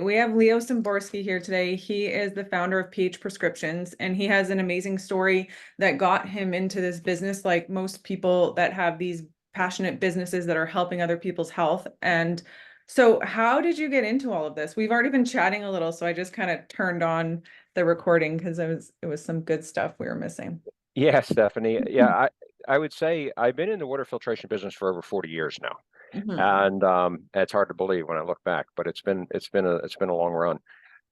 We have Leo Szymborski here today. He is the founder of PH Prescriptions, and he has an amazing story that got him into this business, like most people that have these passionate businesses that are helping other people's health. And so, how did you get into all of this? We've already been chatting a little, so I just kind of turned on the recording because it was some good stuff we were missing. Yeah, Stephanie. I would say I've been in the water filtration business for over 40 years now. Mhm. And it's hard to believe when I look back, but it's been a long run.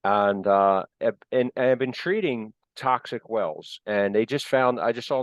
And I've been treating toxic wells, and I just saw on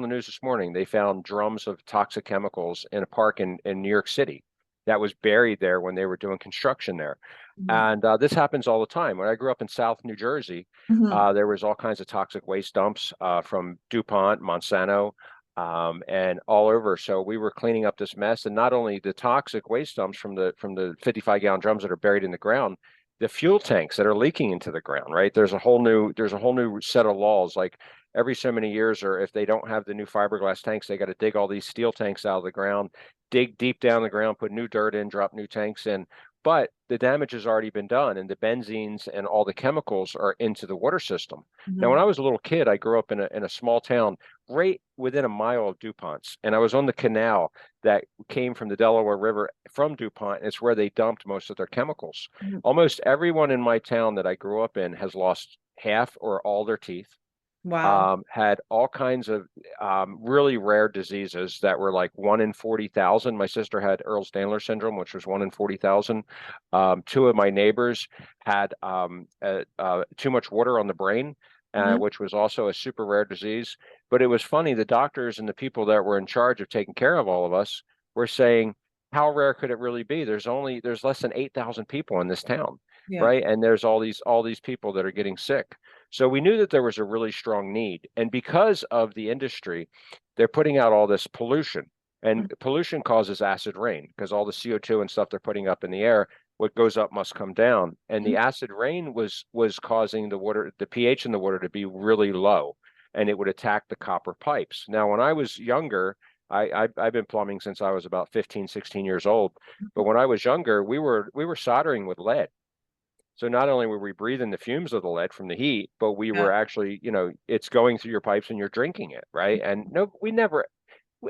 the news this morning, they found drums of toxic chemicals in a park in New York City that was buried there when they were doing construction there. Mhm. And this happens all the time. When I grew up in South New Jersey, Mhm. there was all kinds of toxic waste dumps from DuPont, Monsanto, and all over. So we were cleaning up this mess, and not only the toxic waste dumps from the 55-gallon drums that are buried in the ground, the fuel tanks that are leaking into the ground, right? There's a whole new set of laws. Like every so many years, or if they don't have the new fiberglass tanks, they got to dig all these steel tanks out of the ground, dig deep down the ground, put new dirt in, drop new tanks in. But the damage has already been done, and the benzenes and all the chemicals are into the water system. Now, when Mhm. I was a little kid, I grew up in a small town right within a mile of DuPont's, and I was on the canal that came from the Delaware River from DuPont. It's where they dumped most of their chemicals. Mhm. Almost everyone in my town that I grew up in has lost half or all their teeth, Wow. had all kinds of really rare diseases that were like 1 in 40,000. My sister had Ehlers-Danlos syndrome, which was 1 in 40,000. Two of my neighbors had too much water on the brain, Mhm. which was also a super rare disease. But it was funny, the doctors and the people that were in charge of taking care of all of us were saying, how rare could it really be? There's less than 8,000 people in this town, Yeah. right? And there's all these people that are getting sick. So we knew that there was a really strong need. And because of the industry, they're putting out all this pollution. And pollution causes acid rain because all the CO2 and stuff they're putting up in the air, what goes up must come down. And the Mhm. acid rain was causing the pH in the water to be really low, and it would attack the copper pipes. Now, when I was younger, I've been plumbing since I was about 15, 16 years old. But when I was younger, we were soldering with lead. So not only were we breathing the fumes of the lead from the heat, but we Yeah. were actually, it's going through your pipes and you're drinking it, right? And no,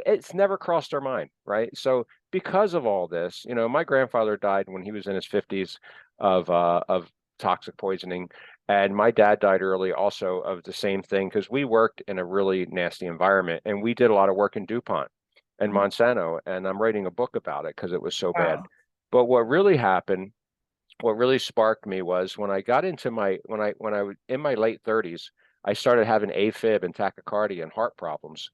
it's never crossed our mind, right? So because of all this, my grandfather died when he was in his 50s of toxic poisoning, and my dad died early also of the same thing because we worked in a really nasty environment, and we did a lot of work in DuPont and Mhm. Monsanto, and I'm writing a book about it because it was so bad. Wow. But what really sparked me was when I got into my when I was in my late 30s, I started having AFib and tachycardia and heart problems.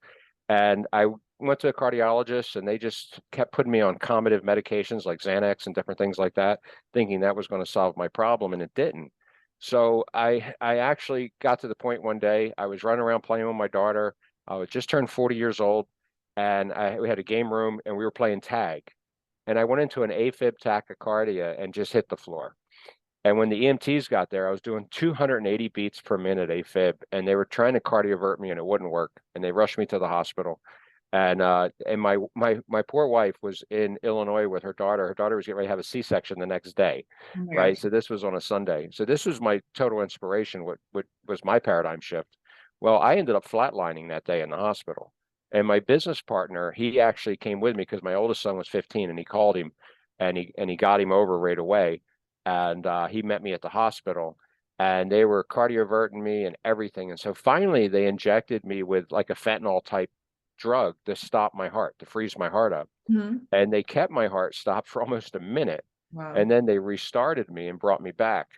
And I went to a cardiologist, and they just kept putting me on common medications like Xanax and different things like that, thinking that was going to solve my problem, and it didn't. So I actually got to the point one day I was running around playing with my daughter. I was just turned 40 years old, and we had a game room and we were playing tag, and I went into an AFib tachycardia and just hit the floor. And when the EMTs got there, I was doing 280 beats per minute AFib, and they were trying to cardiovert me, and it wouldn't work. And they rushed me to the hospital. And my poor wife was in Illinois with her daughter. Her daughter was getting ready to have a C-section the next day, Oh my right? gosh. So this was on a Sunday. So this was my total inspiration. What was my paradigm shift? Well, I ended up flatlining that day in the hospital. And my business partner, he actually came with me because my oldest son was 15, and he called him, and he got him over right away, and he met me at the hospital, and they were cardioverting me and everything. And so finally they injected me with like a fentanyl type drug to stop my heart, to freeze my heart up. Mhm. And they kept my heart stopped for almost a minute, Wow. and then they restarted me and brought me back.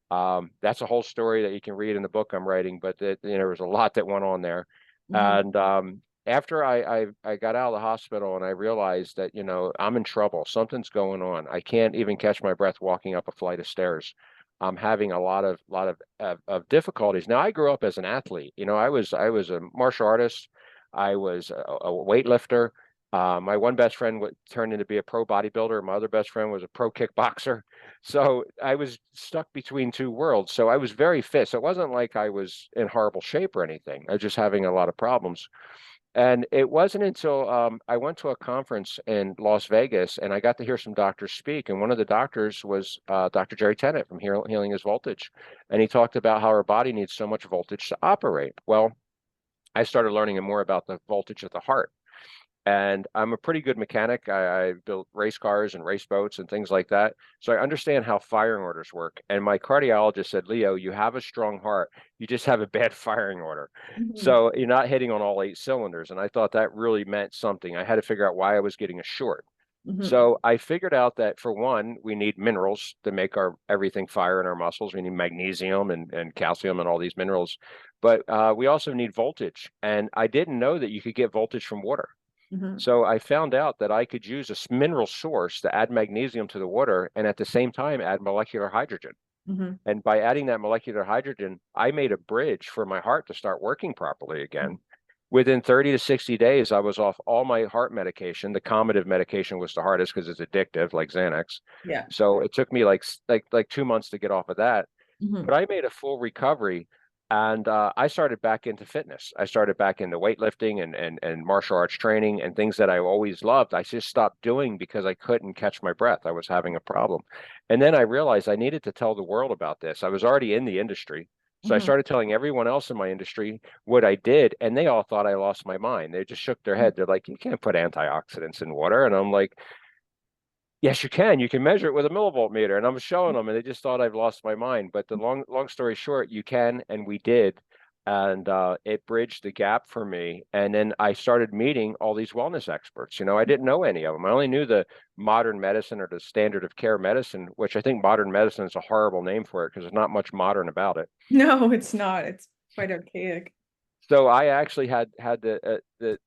That's a whole story that you can read in the book I'm writing, but there was a lot that went on there. Mhm. And after I got out of the hospital, and I realized that, I'm in trouble. Something's going on. I can't even catch my breath walking up a flight of stairs. I'm having a lot of difficulties. Now, I grew up as an athlete. I was a martial artist. I was a weightlifter. My one best friend turned into be a pro bodybuilder. My other best friend was a pro kickboxer. So I was stuck between two worlds. So I was very fit. So it wasn't like I was in horrible shape or anything. I was just having a lot of problems. And it wasn't until I went to a conference in Las Vegas and I got to hear some doctors speak. And one of the doctors was Dr. Jerry Tennant from Healing is Voltage. And he talked about how our body needs so much voltage to operate. Well, I started learning more about the voltage of the heart. And I'm a pretty good mechanic. I built race cars and race boats and things like that. So I understand how firing orders work. And my cardiologist said, Leo, you have a strong heart. You just have a bad firing order. Mhm. So you're not hitting on all 8 cylinders. And I thought that really meant something. I had to figure out why I was getting a short. Mhm. So I figured out that for one, we need minerals to make our everything fire in our muscles. We need magnesium and calcium and all these minerals. But we also need voltage. And I didn't know that you could get voltage from water. Mhm. So I found out that I could use a mineral source to add magnesium to the water and at the same time add molecular hydrogen. Mhm. And by adding that molecular hydrogen, I made a bridge for my heart to start working properly again. Within 30 to 60 days, I was off all my heart medication. The combative medication was the hardest because it's addictive, like Xanax. Yeah. So it took me like 2 months to get off of that. Mhm. But I made a full recovery and I started back into fitness. I started back into weightlifting and martial arts training and things that I always loved. I just stopped doing because I couldn't catch my breath. I was having a problem. And then I realized I needed to tell the world about this. I was already in the industry. So I Mhm. started telling everyone else in my industry what I did, and they all thought I lost my mind. They just shook their head. They're like, "You can't put antioxidants in water." And I'm like, yes, you can. You can measure it with a millivolt meter. And I'm showing them, and they just thought I've lost my mind. But the long story short, you can, and we did. And it bridged the gap for me. And then I started meeting all these wellness experts. I didn't know any of them. I only knew the modern medicine or the standard of care medicine, which I think modern medicine is a horrible name for it because there's not much modern about it. No, it's not. It's quite archaic. So I actually had the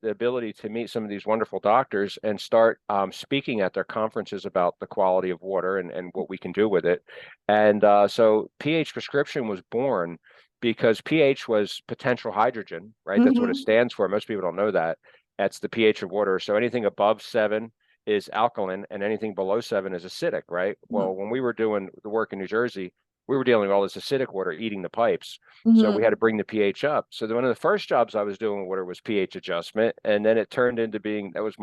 ability to meet some of these wonderful doctors and start speaking at their conferences about the quality of water and what we can do with it. And so pH prescription was born because pH was potential hydrogen, right? That's what it Mhm. stands for. Most people don't know that. That's the pH of water. So anything above 7 is alkaline and anything below 7 is acidic, right? Well, Mhm. when we were doing the work in New Jersey, we were dealing with all this acidic water eating the pipes. So we Mhm. had to bring the pH up. So one of the first jobs I was doing with water was pH adjustment. And then it turned into being, that was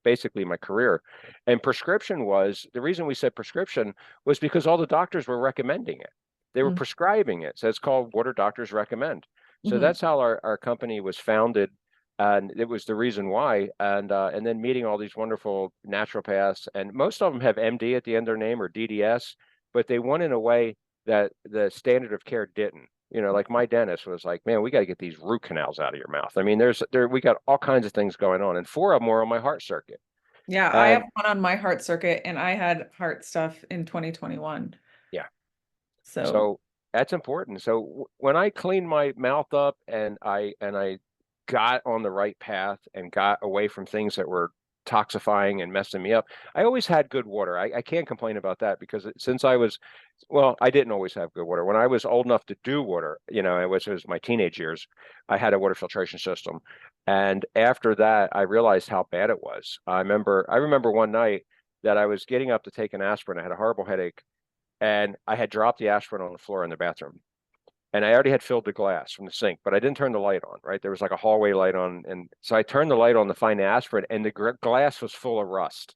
basically my career. And prescription was, the reason we said prescription was because all the doctors were recommending it. They were Mhm. prescribing it. So it's called Water Doctors Recommend. So Mhm. that's how our company was founded. And it was the reason why. And then meeting all these wonderful naturopaths, and most of them have MD at the end of their name or DDS, but they went in a way that the standard of care didn't. Like my dentist was like, man, we got to get these root canals out of your mouth. I mean, we got all kinds of things going on, and 4 of them were on my heart circuit. Yeah, I have And one on my heart circuit and I had heart stuff in 2021. yeah, So, so that's important. So when I cleaned my mouth up and I got on the right path and got away from things that were toxifying and messing me up, I always had good water. I can't complain about that because since well, I didn't always have good water. When I was old enough to do water, which was my teenage years, I had a water filtration system. And after that, I realized how bad it was. I remember one night that I was getting up to take an aspirin. I had a horrible headache and I had dropped the aspirin on the floor in the bathroom. And I already had filled the glass from the sink, but I didn't turn the light on, right? There was like a hallway light on. And so I turned the light on to find the aspirin, and the glass was full of rust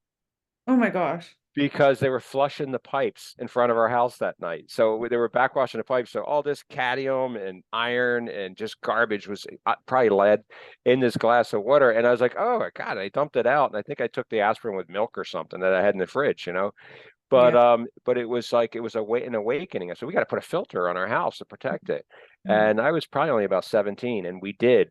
oh my gosh. because they were flushing the pipes in front of our house that night. So they were backwashing the pipes. So all this cadmium and iron and just garbage was probably lead in this glass of water. And I was like, oh my God, I dumped it out. And I think I took the aspirin with milk or something that I had in the fridge. Yeah. But it was like it was an awakening. So we got to put a filter on our house to protect it. Mhm. And I was probably only about 17, and we did,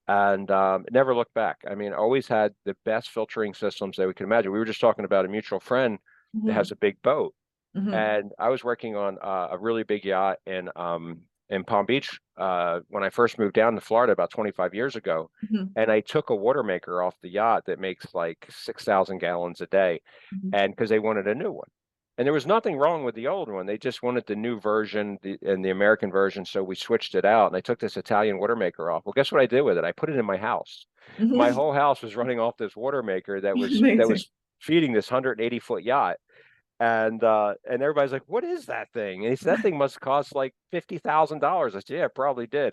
and never looked back. I mean, always had the best filtering systems that we could imagine. We were just talking about a mutual friend that Mhm. has a big boat, Mhm. and I was working on a really big yacht in Palm Beach when I first moved down to Florida about 25 years ago. Mhm. And I took a water maker off the yacht that makes like 6,000 gallons a day, Mhm. and because they wanted a new one. And there was nothing wrong with the old one. They just wanted the new version and the American version. So we switched it out and I took this Italian water maker off. Well, guess what I did with it? I put it in my house. My Mhm. whole house was running off this water maker that was that Amazing. was feeding this 180-foot yacht. And everybody's like, what is that thing? And he said, that thing must cost like $50,000. I said, yeah, it probably did.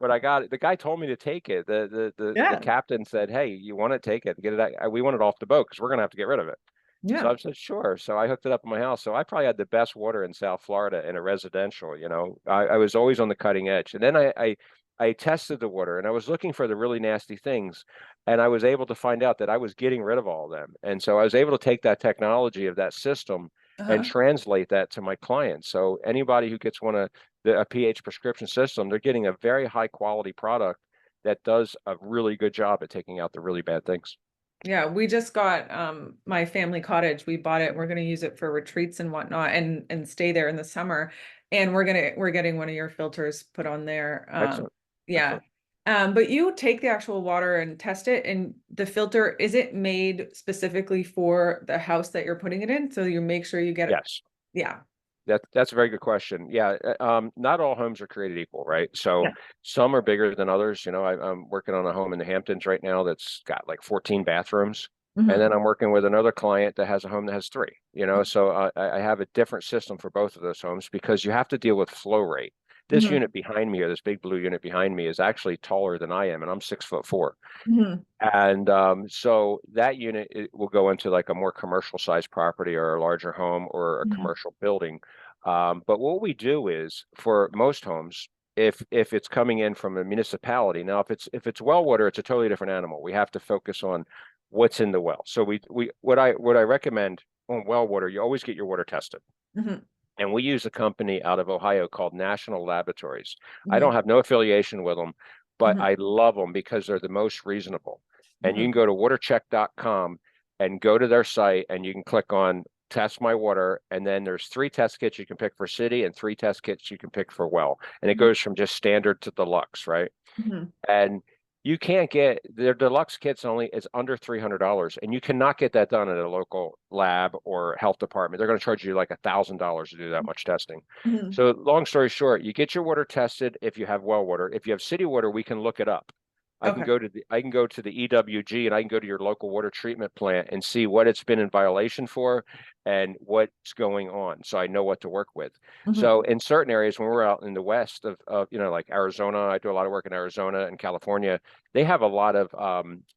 but I got it. The guy told me to take it. The Yeah. captain said, "Hey, you want to take it? Get it out. We want it off the boat because we're gonna have to get rid of it." So Yeah. I said, "Sure." So I hooked it up in my house. So I probably had the best water in South Florida in a residential. I was always on the cutting edge. And then I tested the water and I was looking for the really nasty things, and I was able to find out that I was getting rid of all of them. And so I was able to take that technology of that system and Uh-huh. translate that to my clients. So anybody who gets a pH prescription system, they're getting a very high quality product that does a really good job at taking out the really bad things. Yeah, we just got my family cottage. We bought it. We're gonna use it for retreats and whatnot and stay there in the summer. And we're getting one of your filters put on there. Excellent. Yeah. Excellent. But you take the actual water and test it, and the filter, is it made specifically for the house that you're putting it in? So you make sure you get it. Yes. Yeah. That's a very good question. Yeah, not all homes are created equal, right? So Yeah. some are bigger than others. I'm working on a home in the Hamptons right now that's got like 14 bathrooms, and Hmm. then I'm working with another client that has a home that has three. So I have a different system for both of those homes because you have to deal with flow rate. This Hmm. unit behind me, or this big blue unit behind me, is actually taller than I am, and I'm 6'4". Hmm. And so that unit will go into like a more commercial size property or a larger home or a Hmm. commercial building. But what we do is for most homes, if it's coming in from a municipality, now if it's well water, it's a totally different animal. We have to focus on what's in the well. So we what I recommend on well water, you always get your water tested. Hmm. And we use a company out of Ohio called National Laboratories. I Hmm. don't have no affiliation with them, but Hmm. I love them because they're the most reasonable. And you Hmm. can go to watercheck.com and go to their site and you can click on test my water. And then there's 3 test kits you can pick for city and 3 test kits you can pick for well. And it goes from just standard to deluxe, right? Hmm. And you can't get their deluxe kits only is under $300, and you cannot get that done at a local lab or health department. They're going to charge you like $1,000 to do that much testing. Hmm. So long story short, you get your water tested if you have well water. If you have city water, we can look it up. Okay. I can go to the EWG and I can go to your local water treatment plant and see what it's been in violation for and what's going on. So I know what to work with. Hmm. So in certain areas, when we're out in the west of like Arizona, I do a lot of work in Arizona and California. They have a lot of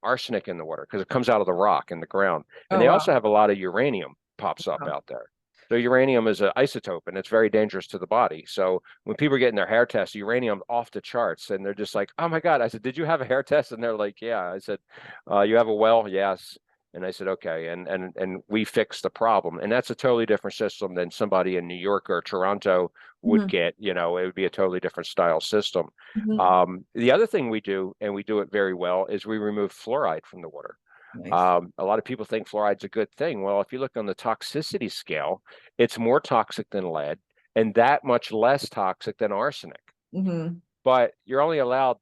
arsenic in the water because it comes out of the rock in the ground, and Oh, they wow. also have a lot of uranium pops up Wow. out there. So uranium is an isotope, and it's very dangerous to the body. So when people are getting their hair tests, uranium off the charts, and they're just like, "Oh my God!" I said, "Did you have a hair test?" And they're like, "Yeah." I said, "You have a well?" "Yes." And I said, "Okay," and we fixed the problem, and that's a totally different system than somebody in New York or Toronto would Hmm. get. It would be a totally different style system. Hmm. The other thing we do, and we do it very well, is we remove fluoride from the water. Nice. A lot of people think fluoride's a good thing. Well, if you look on the toxicity scale, it's more toxic than lead and that much less toxic than arsenic. Hmm. But you're only allowed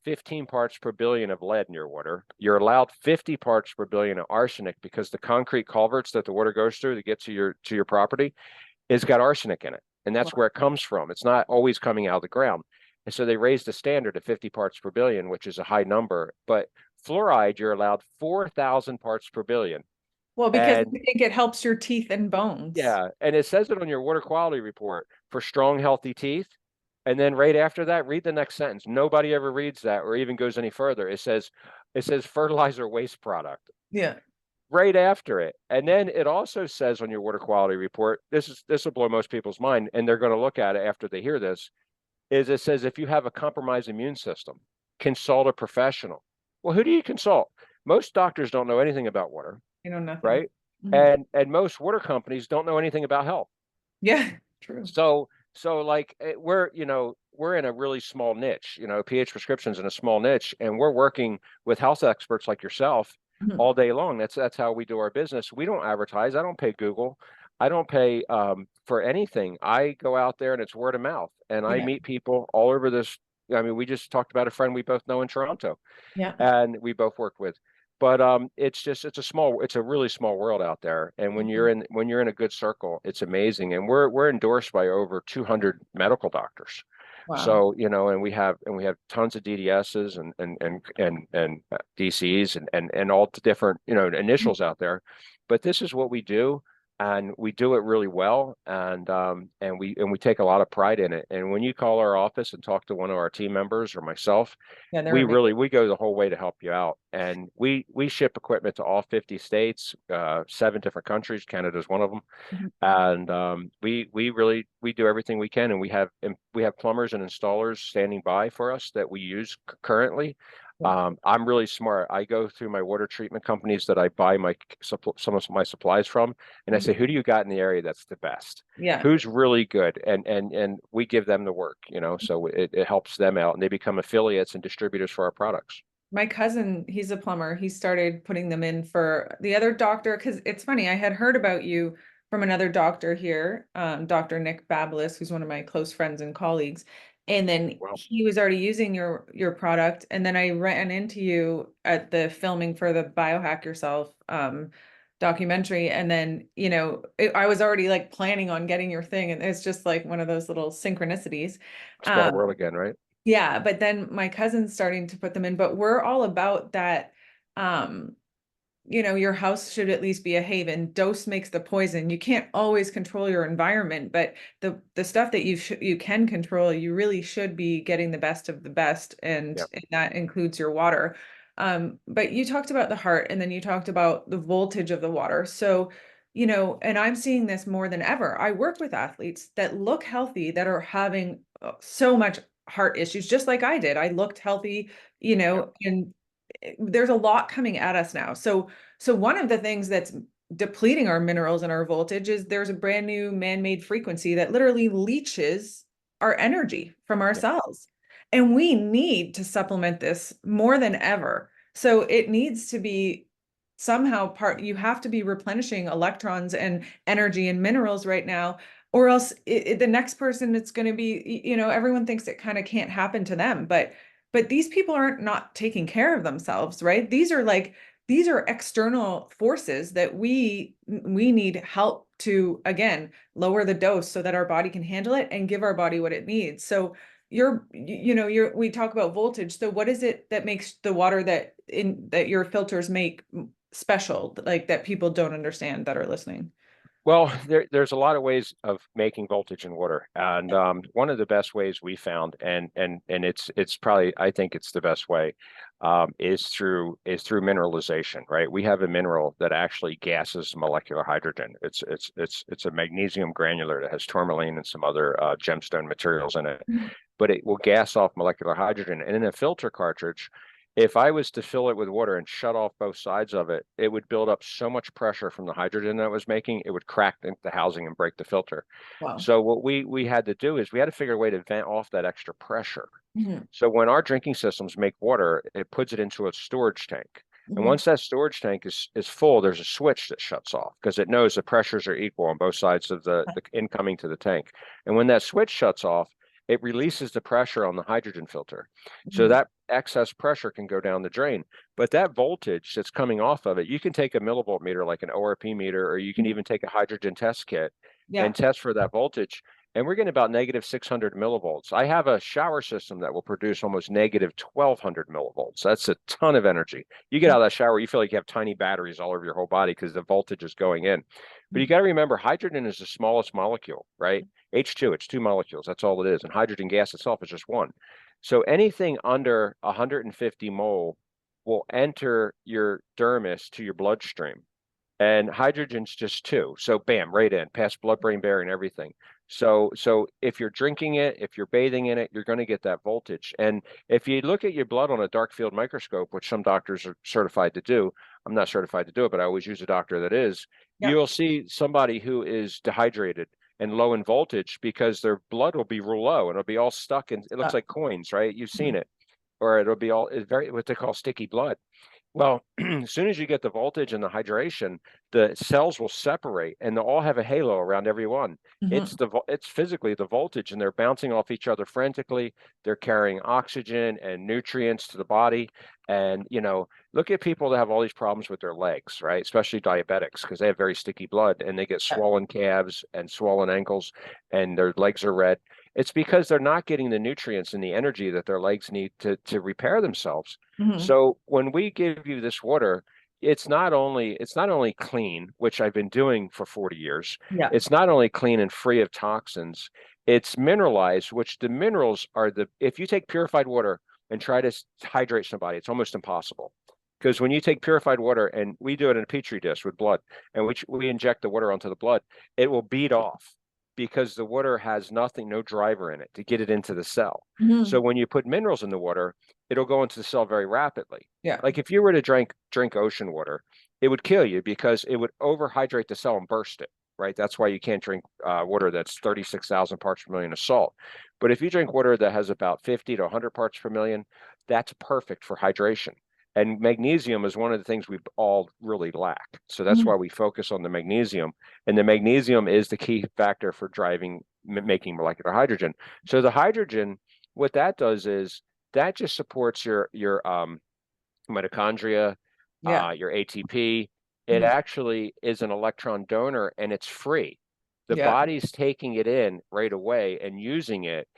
15 parts per billion of lead in your water. You're allowed 50 parts per billion of arsenic because the concrete culverts that the water goes through to get to your property has got arsenic in it. And that's Wow. where it comes from. It's not always coming out of the ground. And so they raised the standard to 50 parts per billion, which is a high number. But fluoride, you're allowed 4,000 parts per billion. Well, because I And think it helps your teeth and bones. yeah, and it says it on your water quality report for strong, healthy teeth. And then right after that, read the next sentence. Nobody ever reads that or even goes any further. It says fertilizer waste product Yeah. right after it. And then it also says on your water quality report, this will blow most people's mind, and they're going to look at it after they hear this, is it says if you have a compromised immune system, consult a professional. Well, who do you consult? Most doctors don't know anything about water, You know, nothing. right? Hmm. And most water companies don't know anything about health. Yeah, true. So like we're in a really small niche, pH prescriptions in a small niche, and we're working with health experts like yourself Mhm. all day long. That's how we do our business. We don't advertise. I don't pay Google. I don't pay for anything. I go out there and it's word of mouth, and I Yeah. meet people all over this. I mean, we just talked about a friend we both know in Toronto Yeah. and we both work with. But it's a really small world out there. And Mhm. when you're in a good circle, it's amazing. And we're endorsed by over 200 medical doctors. Wow. So, and we have tons of DDSs and DCs and all the different, initials out there. But this is what we do. and we do it really well, and we take a lot of pride in it. And when you call our office and talk to one of our team members or myself, Yeah, they're amazing. we go the whole way to help you out. And we ship equipment to all 50 states, 7 different countries. Canada's one of them. Mhm. And we do everything we can, and we have plumbers and installers standing by for us that we use currently. Yeah. I'm really smart. I go through my water treatment companies that I buy some of my supplies from, and I Mhm. say, who do you got in the area that's the best? Yeah. Who's really good? And we give them the work, so it helps them out, and they become affiliates and distributors for our products. My cousin, he's a plumber. He started putting them in for the other doctor because it's funny. I had heard about you from another doctor here, Dr. Nick Babelis, who's one of my close friends and colleagues. And then Well, he was already using your product. And then I ran into you at the filming for the Biohack Yourself documentary. And then, I was already like planning on getting your thing. And it's just like one of those little synchronicities. small Um, world again, right? yeah, but then my cousin's starting to put them in, but we're all about that. Um, your house should at least be a haven. Dose makes the poison. You can't always control your environment, but the stuff that you can control, you really should be getting the best of the best, and, Yeah. and that includes your water. But you talked about the heart, and then you talked about the voltage of the water. So, and I'm seeing this more than ever. I work with athletes that look healthy that are having so much heart issues, just like I did. I looked healthy, Yeah. and there's a lot coming at us now. So one of the things that's depleting our minerals and our voltage is there's a brand new man-made frequency that literally leaches our energy from our Yeah. cells. And we need to supplement this more than ever. So it needs to be somehow you have to be replenishing electrons and energy and minerals right now, or else the next person it's going to be, everyone thinks it kind of can't happen to them, but these people aren't not taking care of themselves, right? These are external forces that we need help to, again, lower the dose so that our body can handle it and give our body what it needs. So we talk about voltage. So what is it that makes the water that your filters make special, like that people don't understand that are listening? Well, there's a lot of ways of making voltage in water, and one of the best ways we found, and it's probably, I think it's the best way, is through mineralization. Right? We have a mineral that actually gases molecular hydrogen. It's a magnesium granular that has tourmaline and some other gemstone materials in it, Mhm. but it will gas off molecular hydrogen. And in a filter cartridge, if I was to fill it with water and shut off both sides of it, it would build up so much pressure from the hydrogen that it was making, it would crack the housing and break the filter. Wow. So what we had to do is we had to figure a way to vent off that extra pressure. Mhm. So when our drinking systems make water, it puts it into a storage tank. And Mhm. once that storage tank is full, there's a switch that shuts off because it knows the pressures are equal on both sides of the incoming to the tank. And when that switch shuts off, it releases the pressure on the hydrogen filter. So Mhm. that excess pressure can go down the drain. But that voltage that's coming off of it, you can take a millivolt meter like an ORP meter, or you can Mhm. even take a hydrogen test kit Yeah. and test for that voltage. And we're getting about negative 600 millivolts. I have a shower system that will produce almost negative 1200 millivolts. That's a ton of energy. You get out of that shower, you feel like you have tiny batteries all over your whole body because the voltage is going in. But you got to remember, hydrogen is the smallest molecule, right? H2, it's 2 molecules. That's all it is. And hydrogen gas itself is just one. So anything under 150 mole will enter your dermis to your bloodstream. And hydrogen's just 2. So bam, right in, past blood-brain barrier and everything. So if you're drinking it, if you're bathing in it, you're going to get that voltage. And if you look at your blood on a dark field microscope, which some doctors are certified to do, I'm not certified to do it, but I always use a doctor that is, Yeah. you'll see somebody who is dehydrated and low in voltage because their blood will be real low and it'll be all stuck and it looks like coins, right? You've seen Mhm. it. Or it'll be all, it's very, what they call sticky blood. Well, as soon as you get the voltage and the hydration, the cells will separate and they'll all have a halo around every one. Mhm. It's physically the voltage, and they're bouncing off each other frantically. They're carrying oxygen and nutrients to the body. And look at people that have all these problems with their legs, right? Especially diabetics, because they have very sticky blood and they get Yeah. swollen calves and swollen ankles, and their legs are red. It's because they're not getting the nutrients and the energy that their legs need to repair themselves. Mhm. So when we give you this water, it's not only clean, which I've been doing for 40 years. Yeah. It's not only clean and free of toxins, it's mineralized, which the minerals are if you take purified water and try to hydrate somebody, it's almost impossible. Because when you take purified water, and we do it in a petri dish with blood, and we inject the water onto the blood, it will bead off because the water has nothing, no driver in it to get it into the cell. So Mhm. when you put minerals in the water, it'll go into the cell very rapidly. Yeah. Like if you were to drink ocean water, it would kill you because it would overhydrate the cell and burst it, right? That's why you can't drink water that's 36,000 parts per million of salt. But if you drink water that has about 50 to 100 parts per million, that's perfect for hydration. And magnesium is one of the things we all really lack. So that's Mhm. why we focus on the magnesium. And the magnesium is the key factor for making molecular hydrogen. So the hydrogen, what that does is that just supports your mitochondria, Yeah. your ATP. It Mhm. actually is an electron donor and it's free. The Yeah. body's taking it in right away and using it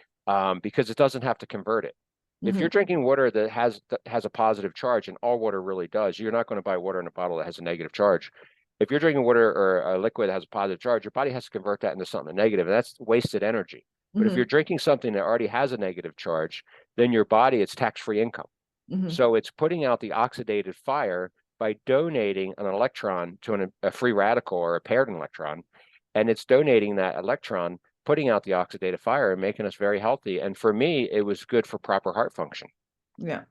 because it doesn't have to convert it. If you're Mhm. drinking water that has a positive charge, and all water really does, you're not going to buy water in a bottle that has a negative charge. If you're drinking water or a liquid that has a positive charge, your body has to convert that into something negative, and that's wasted energy. But if you're Mhm. drinking something that already has a negative charge, then your body, it's tax-free income. Mhm. So it's putting out the oxidative fire by donating an electron to a free radical or a paired electron, and it's donating that electron, putting out the oxidative fire and making us very healthy. And for me, it was good for proper heart function. Yeah.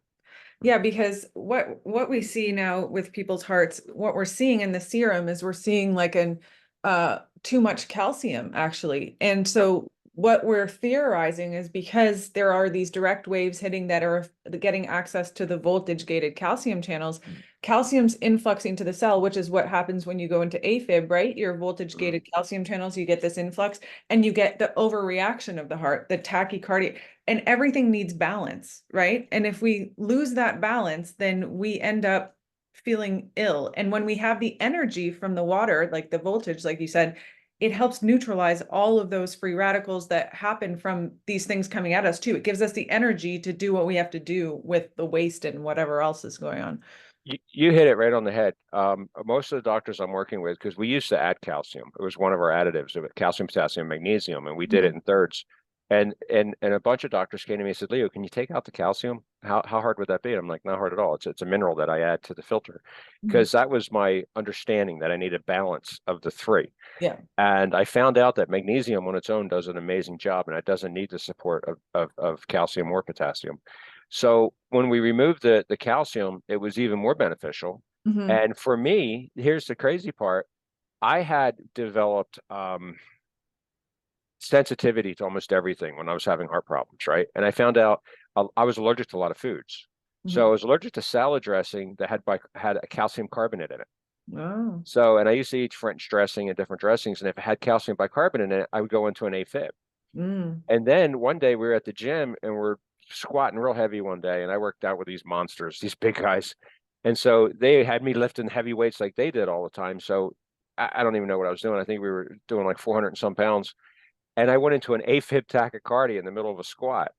Yeah, because what we see now with people's hearts, what we're seeing in the serum is we're seeing like an too much calcium actually. And so what we're theorizing is because there are these direct waves hitting that are getting access to the voltage gated calcium channels, calcium's influxing to the cell, which is what happens when you go into AFib, right? Your voltage Mm. gated calcium channels, you get this influx and you get the overreaction of the heart, the tachycardia, and everything needs balance, right? And if we lose that balance, then we end up feeling ill. And when we have the energy from the water, like the voltage, like you said, it helps neutralize all of those free radicals that happen from these things coming at us too. It gives us the energy to do what we have to do with the waste and whatever else is going on. You hit it right on the head. Most of the doctors I'm working with, because we used to add calcium, it was one of our additives, calcium, potassium, magnesium, and we did it Mhm. in thirds. And a bunch of doctors came to me and said, Leo, can you take out the calcium? How hard would that be? I'm like, not hard at all. It's a mineral that I add to the filter, Mhm. because that was my understanding that I need a balance of the three. Yeah. And I found out that magnesium on its own does an amazing job, and it doesn't need the support of calcium or potassium. So when we removed the calcium, it was even more beneficial. Mhm. And for me, here's the crazy part. I had developed sensitivity to almost everything when I was having heart problems, right? And I found out I was allergic to a lot of foods. So I Mhm. was allergic to salad dressing that had a calcium carbonate in it. Oh. So, and I used to eat French dressing and different dressings, and if it had calcium bicarbonate in it, I would go into an AFib. Mm. And then one day we were at the gym and we're squatting real heavy one day, and I worked out with these monsters, these big guys. And so they had me lifting heavy weights like they did all the time. So I don't even know what I was doing. I think we were doing like 400 and some pounds. And I went into an AFib tachycardia in the middle of a squat.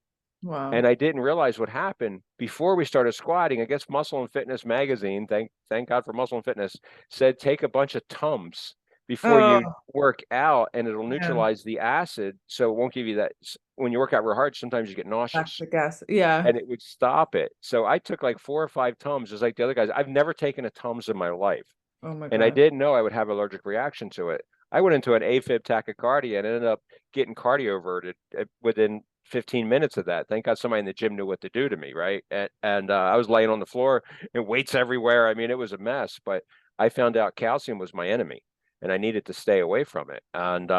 Wow. And I didn't realize what happened before we started squatting. I guess Muscle and Fitness magazine, thank God for Muscle and Fitness, said take a bunch of Tums before you Oh, work out, and it'll yeah. neutralize the acid, so it won't give you that. When you work out real hard, sometimes you get nauseous, Lactic acid. Yeah. and it would stop it. So I took like 4 or 5 Tums, just like the other guys. I've never taken a Tums in my life, Oh my and I God. didn't know I would have allergic reaction to it. I went into an AFib tachycardia and ended up getting cardioverted within 15 minutes of that. Thank God somebody in the gym knew what to do to me, right? And I was laying on the floor and weights everywhere. I mean, it was a mess, but I found out calcium was my enemy and I needed to stay away from it. And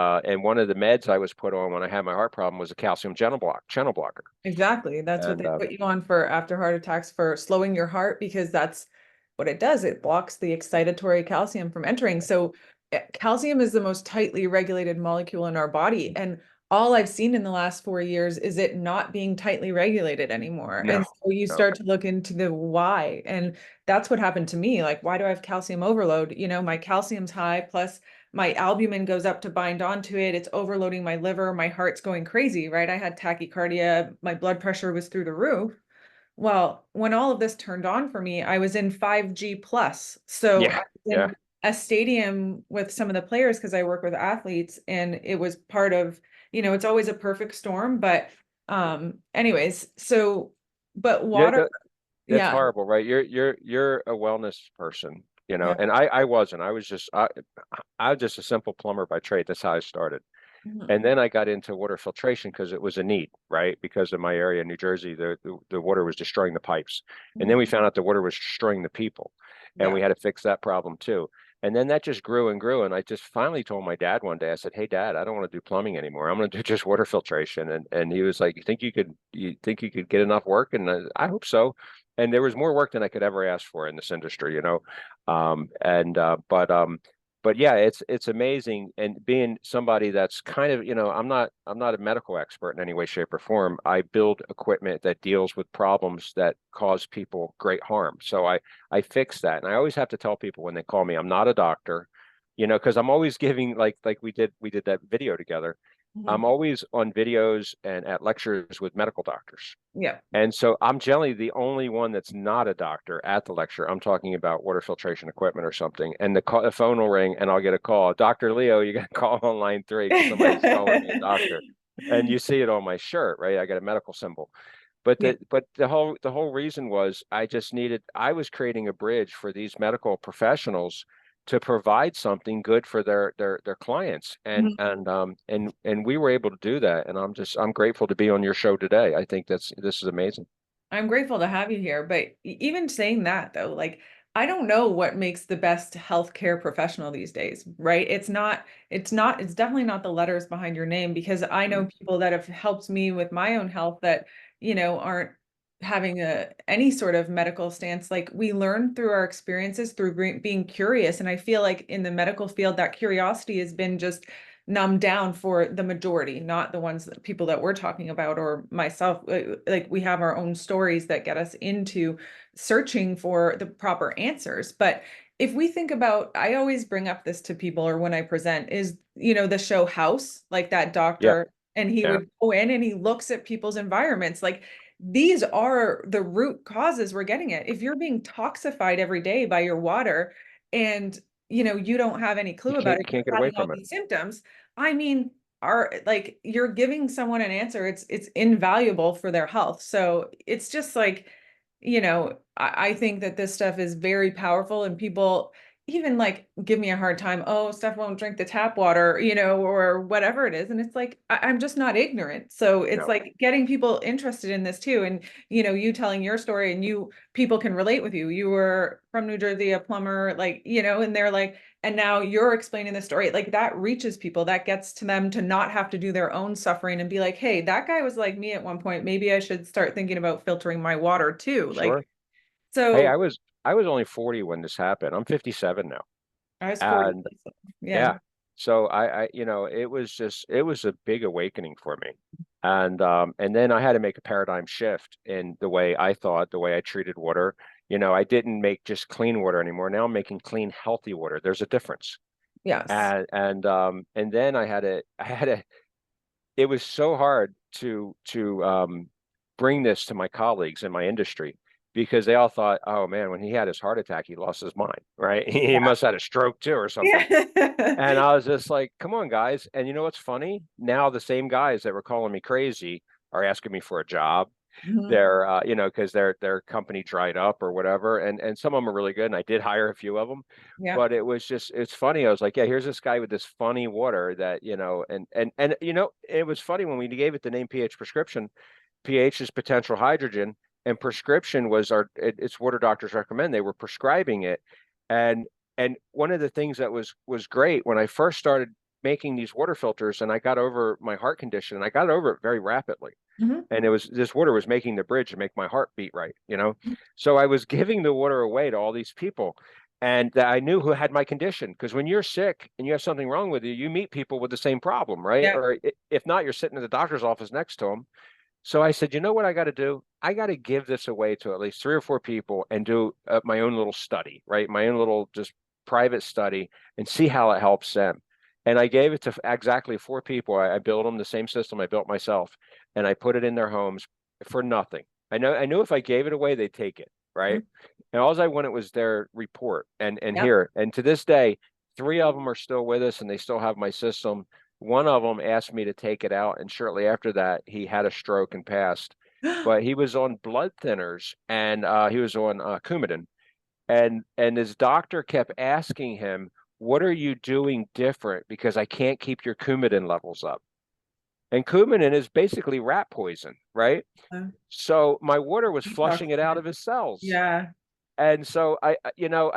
one of the meds I was put on when I had my heart problem was a calcium channel blocker. Exactly. That's what And they put you on for after heart attacks for slowing your heart because that's what it does. It blocks the excitatory calcium from entering. So calcium is the most tightly regulated molecule in our body. And all I've seen in the last 4 years is it not being tightly regulated anymore. no, And so you no. start to look into the why. And that's what happened to me. Like, why do I have calcium overload? You know, my calcium's high, plus my albumin goes up to bind onto it. It's overloading my liver. My heart's going crazy, right? I had tachycardia. My blood pressure was through the roof. Well, when all of this turned on for me, I was in 5G plus. So I Yeah, was yeah. in a stadium with some of the players because I work with athletes, and it was part of, it's always a perfect storm. But anyways, so but Yeah, water, that's yeah, horrible, right? You're a wellness person, yeah. and I wasn't. I was just a simple plumber by trade. That's how I started. Mhm. And then I got into water filtration because it was a need, right? Because of my area, New Jersey, the water was destroying the pipes. And then Mhm. we found out the water was destroying the people. And Yeah. we had to fix that problem too. And then that just grew and grew. And I just finally told my dad one day, I said, "Hey Dad, I don't want to do plumbing anymore. I'm going to do just water filtration." And he was like, "You think you could get enough work?" And I hope so. And there was more work than I could ever ask for in this industry. And but yeah, it's amazing. And being somebody that's kind of, I'm not a medical expert in any way, shape, or form. I build equipment that deals with problems that cause people great harm. So I fix that. And I always have to tell people when they call me, I'm not a doctor, because I'm always giving, like we did that video together. I'm Mhm. always on videos and at lectures with medical doctors. Yeah. And so I'm generally the only one that's not a doctor at the lecture. I'm talking about water filtration equipment or something. And the phone will ring and I'll get a call. Dr. Leo, you got to call on line 3 because somebody's calling me a doctor. And you see it on my shirt, right? I got a medical symbol. But Yeah. the whole reason was I was creating a bridge for these medical professionals to provide something good for their clients, and Mhm. and um and we were able to do that, and I'm grateful to be on your show today. I think this is amazing. I'm grateful to have you here, but even saying that though, like I don't know what makes the best healthcare professional these days, right? It's definitely not the letters behind your name because I know Mm. people that have helped me with my own health that, aren't having any sort of medical stance. Like we learn through our experiences through being curious. And I feel like in the medical field, that curiosity has been just numbed down for the majority, not the ones that people that we're talking about or myself. Like we have our own stories that get us into searching for the proper answers. But if we think about, I always bring up this to people or when I present is, the show House, like that Yeah, doctor, and he yeah, would go in and he looks at people's environments. Like these are the root causes we're getting at. If you're being toxified every day by your water and you don't have any you clue about can't it, you you're can't get away having all from it. these symptoms. I mean, are like you're giving someone an answer, it's invaluable for their health. So it's just like, I think that this stuff is very powerful and people even like give me a hard time. Oh, Steph won't drink the tap water, or whatever it is. And it's like, I'm just not ignorant. So it's No, like getting people interested in this too. And, you telling your story and people can relate with you. You were from New Jersey, a plumber, like, and they're like, and now you're explaining the story. Like that reaches people, that gets to them to not have to do their own suffering and be like, hey, that guy was like me at one point. Maybe I should start thinking about filtering my water too. Like, sure. Hey, I so was I was only 40 when this happened. I'm 57 now. I was 40. And Yeah. yeah, so it was a big awakening for me. And then I had to make a paradigm shift in the way I thought, the way I treated water. I didn't make just clean water anymore. Now I'm making clean, healthy water. There's a difference. Yes. And then it was so hard to bring this to my colleagues in my industry because they all thought, oh man, when he had his heart attack, he lost his mind, right? He must have had a stroke too or something. Yeah. And I was just like, come on, guys. And you know what's funny? Now the same guys that were calling me crazy are asking me for a job. Mhm. Because their company dried up or whatever. And some of them are really good. And I did hire a few of them. Yeah. But it's funny. I was like, yeah, here's this guy with this funny water that, and it was funny when we gave it the name pH prescription. pH is potential hydrogen, and prescription was it's water doctors recommend. They were prescribing it. And and one of the things that was great when I first started making these water filters and I got over my heart condition, and I got over it very rapidly. Mhm. And this water was making the bridge to make my heart beat right. So I was giving the water away to all these people and that I knew who had my condition. Because when you're sick and you have something wrong with you, you meet people with the same problem, right? Yeah. Or if not, you're sitting in the doctor's office next to them. So I said, you know what I got to do? I got to give this away to at least 3 or 4 people and do my own little study, right? My own little just private study and see how it helps them. And I gave it to exactly 4 people. I built them the same system I built myself, and I put it in their homes for nothing. I knew if I gave it away, they'd take it, right? Mm. And all I wanted was their report and Yep. hear it. And to this day, three of them are still with us and they still have my system. One of them asked me to take it out, and shortly after that, he had a stroke and passed. But he was on blood thinners and he was on Coumadin, and his doctor kept asking him, "What are you doing different? Because I can't keep your Coumadin levels up." And Coumadin is basically rat poison, right? Uh, So my water was detox flushing it out it. of his cells. Yeah. And so I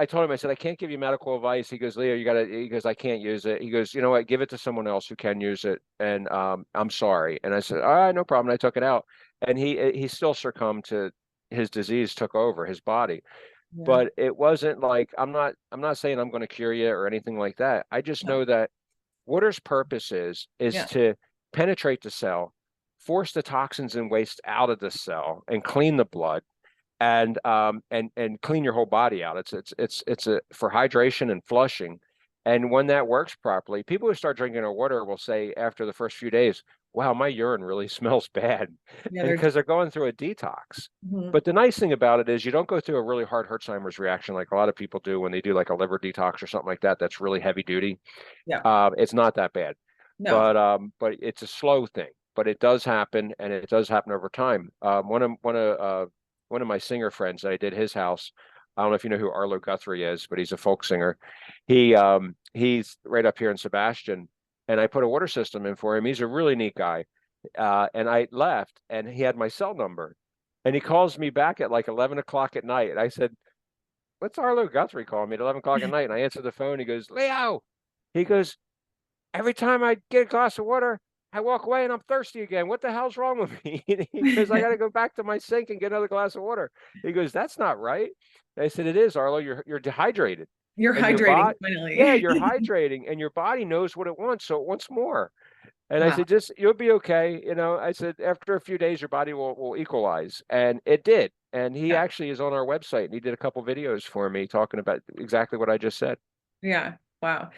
told him, I said, I can't give you medical advice. He goes, Leo, he goes, I can't use it. He goes, you know what, give it to someone else who can use it. And I'm sorry. And I said, all right, no problem. And I took it out. And he still succumbed to his disease, took over his body. Yeah. But it wasn't like I'm not saying I'm going to cure you or anything like that. I just No. know that water's purpose is Yeah. to penetrate the cell, force the toxins and waste out of the cell, and clean the blood, and clean your whole body out. It's a for hydration and flushing. And when that works properly, people who start drinking our water will say after the first few days, "Wow, my urine really smells bad," Yeah. and They're. because they're going through a detox. Mhm. But the nice thing about it is you don't go through a really hard Hertzheimer's reaction like a lot of people do when they do like a liver detox or something like that. That's really heavy duty. Yeah. It's not that bad, No. but it's a slow thing. But it does happen, and it does happen over time. One of my singer friends that I did his house. I don't know if you know who Arlo Guthrie is, but he's a folk singer. He's right up here in Sebastian, and I put a water system in for him. He's a really neat guy. And I left, and he had my cell number, and he calls me back at like 11 o'clock at night. And I said, "What's Arlo Guthrie calling me at 11 o'clock at night?" And I answer the phone. He goes, "Leo." He goes, "Every time I get a glass of water, I walk away and I'm thirsty again. What the hell's wrong with me?" He goes, "I got to go back to my sink and get another glass of water." He goes, "That's not right." I said, "It is, Arlo. You're dehydrated, You're and your hydrating body, yeah, finally. you're hydrating, and your body knows what it wants, so it wants more." And I Wow. said, "Just you'll be okay." I said, "After a few days, your body will equalize," and it did. And he Yeah. actually is on our website, and he did a couple videos for me talking about exactly what I just said. Yeah. Wow.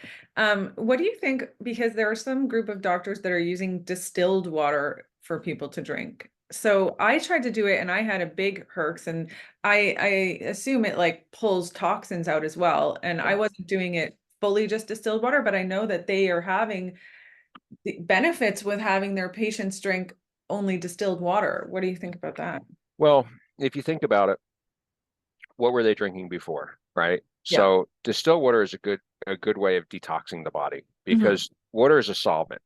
What do you think? Because there are some group of doctors that are using distilled water for people to drink. So I tried to do it and I had a big herx, and I assume it like pulls toxins out as well. And I Yes. wasn't doing it fully just distilled water, but I know that they are having the benefits with having their patients drink only distilled water. What do you think about that? Well, if you think about it, what were they drinking before, right? Yeah. So distilled water is a good way of detoxing the body Mhm. because water is a solvent,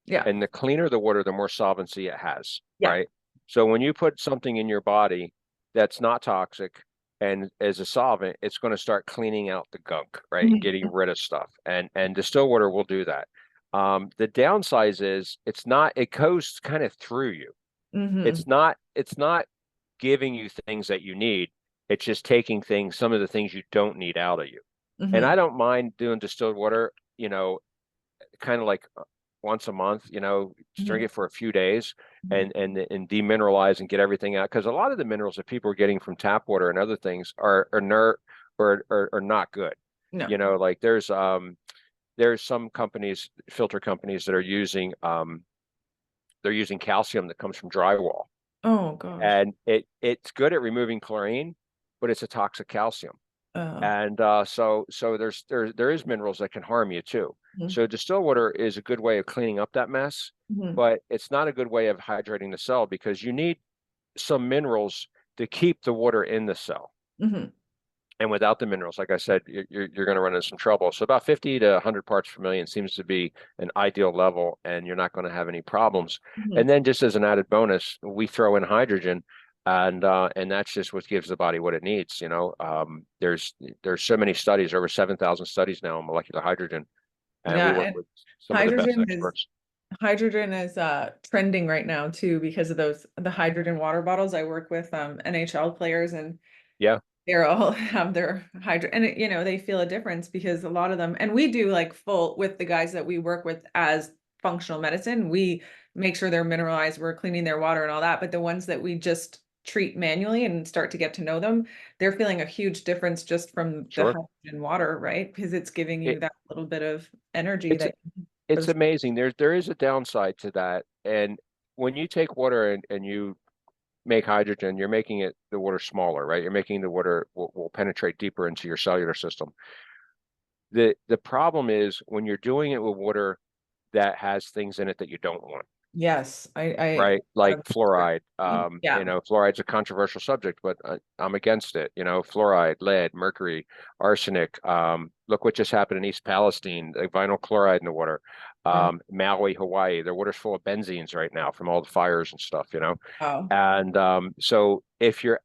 Yeah. and the cleaner the water, the more solvency it has, Yeah. right? So when you put something in your body that's not toxic and as a solvent, it's going to start cleaning out the gunk, right, and getting Mhm. rid of stuff. And distilled water will do that. The downside is it goes kind of through you. Mhm. It's not giving you things that you need. It's just taking some of the things you don't need out of you. And I Mhm. don't mind doing distilled water, kind of like once a month, just drink Mhm. it for a few days Mhm. and demineralize and get everything out. Because a lot of the minerals that people are getting from tap water and other things are inert or not good. No. Like there's some companies, filter companies that are using they're using calcium that comes from drywall, Oh gosh. and it's good at removing chlorine, but it's a toxic calcium. Oh. And so there is minerals that can harm you too. Mhm. So distilled water is a good way of cleaning up that mess, Mhm. but it's not a good way of hydrating the cell because you need some minerals to keep the water in the cell. Mhm. And without the minerals, like I said, you're going to run into some trouble. So about 50 to 100 parts per million seems to be an ideal level, and you're not going to have any problems. Mhm. And then just as an added bonus, we throw in hydrogen, and that's just what gives the body what it needs. There's so many studies, over 7,000 studies now on molecular hydrogen, and we Yeah, work and with some of the best hydrogen is experts. hydrogen is trending right now too because of the hydrogen water bottles. I work with NHL players, and Yeah, they're all have their hydro, and they feel a difference because a lot of them, and we do like full with the guys that we work with as functional medicine, we make sure they're mineralized, we're cleaning their water and all that, but the ones that we just treat manually and start to get to know them, they're feeling a huge difference just from the sure. hydrogen water, right? Because it's giving you It, that little bit of energy it's that for it's the. amazing. There is a downside to that, and when you take water and you make hydrogen, you're making it the water smaller, right? You're making the water will penetrate deeper into your cellular system. The problem is when you're doing it with water that has things in it that you don't want, Yes, right? Like fluoride. yeah. Fluoride's a controversial subject, but I'm against it. Fluoride, lead, mercury, arsenic. Look what just happened in East Palestine, like vinyl chloride in the water. Oh, Maui, Hawaii, their water's full of benzenes right now from all the fires and stuff. wow. And so if you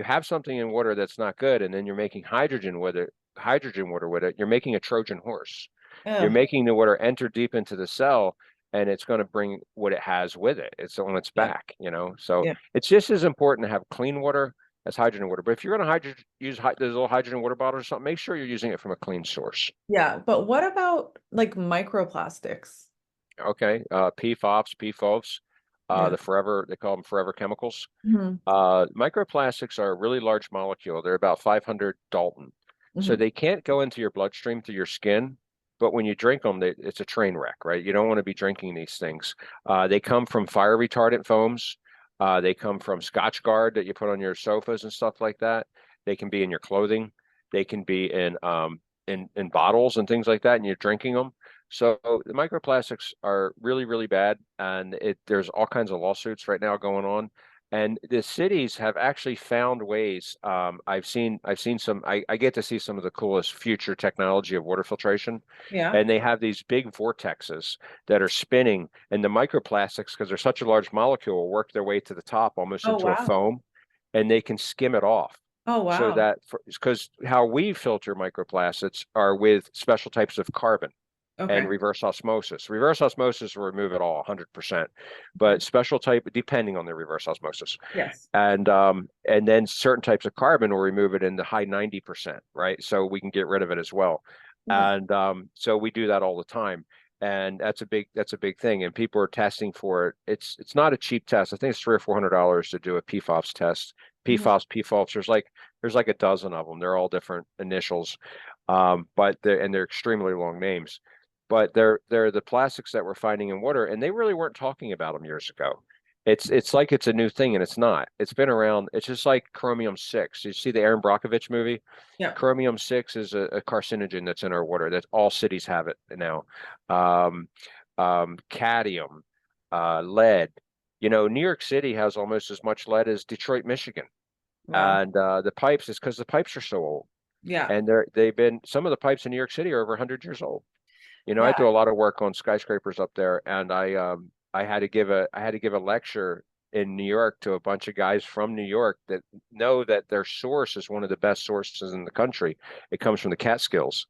have something in water that's not good, and then you're making hydrogen water with it, you're making a Trojan horse. You're Oh, making the water enter deep into the cell, and it's going to bring what it has with it. It's on its yeah, back. So yeah, it's just as important to have clean water as hydrogen water. But if you're going to use those little hydrogen water bottles or something, make sure you're using it from a clean source. yeah. But what about like microplastics? Okay, PFOS, PFOS, Yeah. they call them forever chemicals. Hmm. Microplastics are a really large molecule. They're about 500 Dalton. So Hmm. they can't go into your bloodstream through your skin, but when you drink them, it's a train wreck, right? You don't want to be drinking these things. They come from fire retardant foams. They come from Scotch Guard that you put on your sofas and stuff like that. They can be in your clothing. They can be in bottles and things like that, and you're drinking them. So the microplastics are really, really bad, and there's all kinds of lawsuits right now going on. And the cities have actually found ways. I've seen some. I get to see some of the coolest future technology of water filtration, Yeah. and they have these big vortexes that are spinning, and the microplastics, because they're such a large molecule, will work their way to the top almost Oh, into a wow. foam, and they can skim it off. Oh, So wow. that, because how we filter microplastics are with special types of carbon and Okay. reverse osmosis. Reverse osmosis will remove it all 100%, Okay. but special type, depending on the reverse osmosis. Yes. And then certain types of carbon will remove it in the high 90%, right? So we can get rid of it as well. Okay. And so we do that all the time. And that's a big thing. And people are testing for it. It's not a cheap test. I think it's $300 or $400 to do a PFOS test. Mhm. PFOS, there's like a dozen of them. They're all different initials. But they're extremely long names. But they're the plastics that we're finding in water, and they really weren't talking about them years ago. It's like it's a new thing, and it's not. It's been around. It's just like chromium 6. You see the Aaron Brockovich movie? Yep. Chromium 6 is a carcinogen that's in our water. That all cities have it now. Um, Cadmium, lead. New York City has almost as much lead as Detroit, Michigan. Wow. And the pipes is because the pipes are so old. Yeah. And some of the pipes in New York City are over 100 years old. I Yeah. do a lot of work on skyscrapers up there, and I had to give a lecture in New York to a bunch of guys from New York that know that their source is one of the best sources in the country. It comes from the Catskills,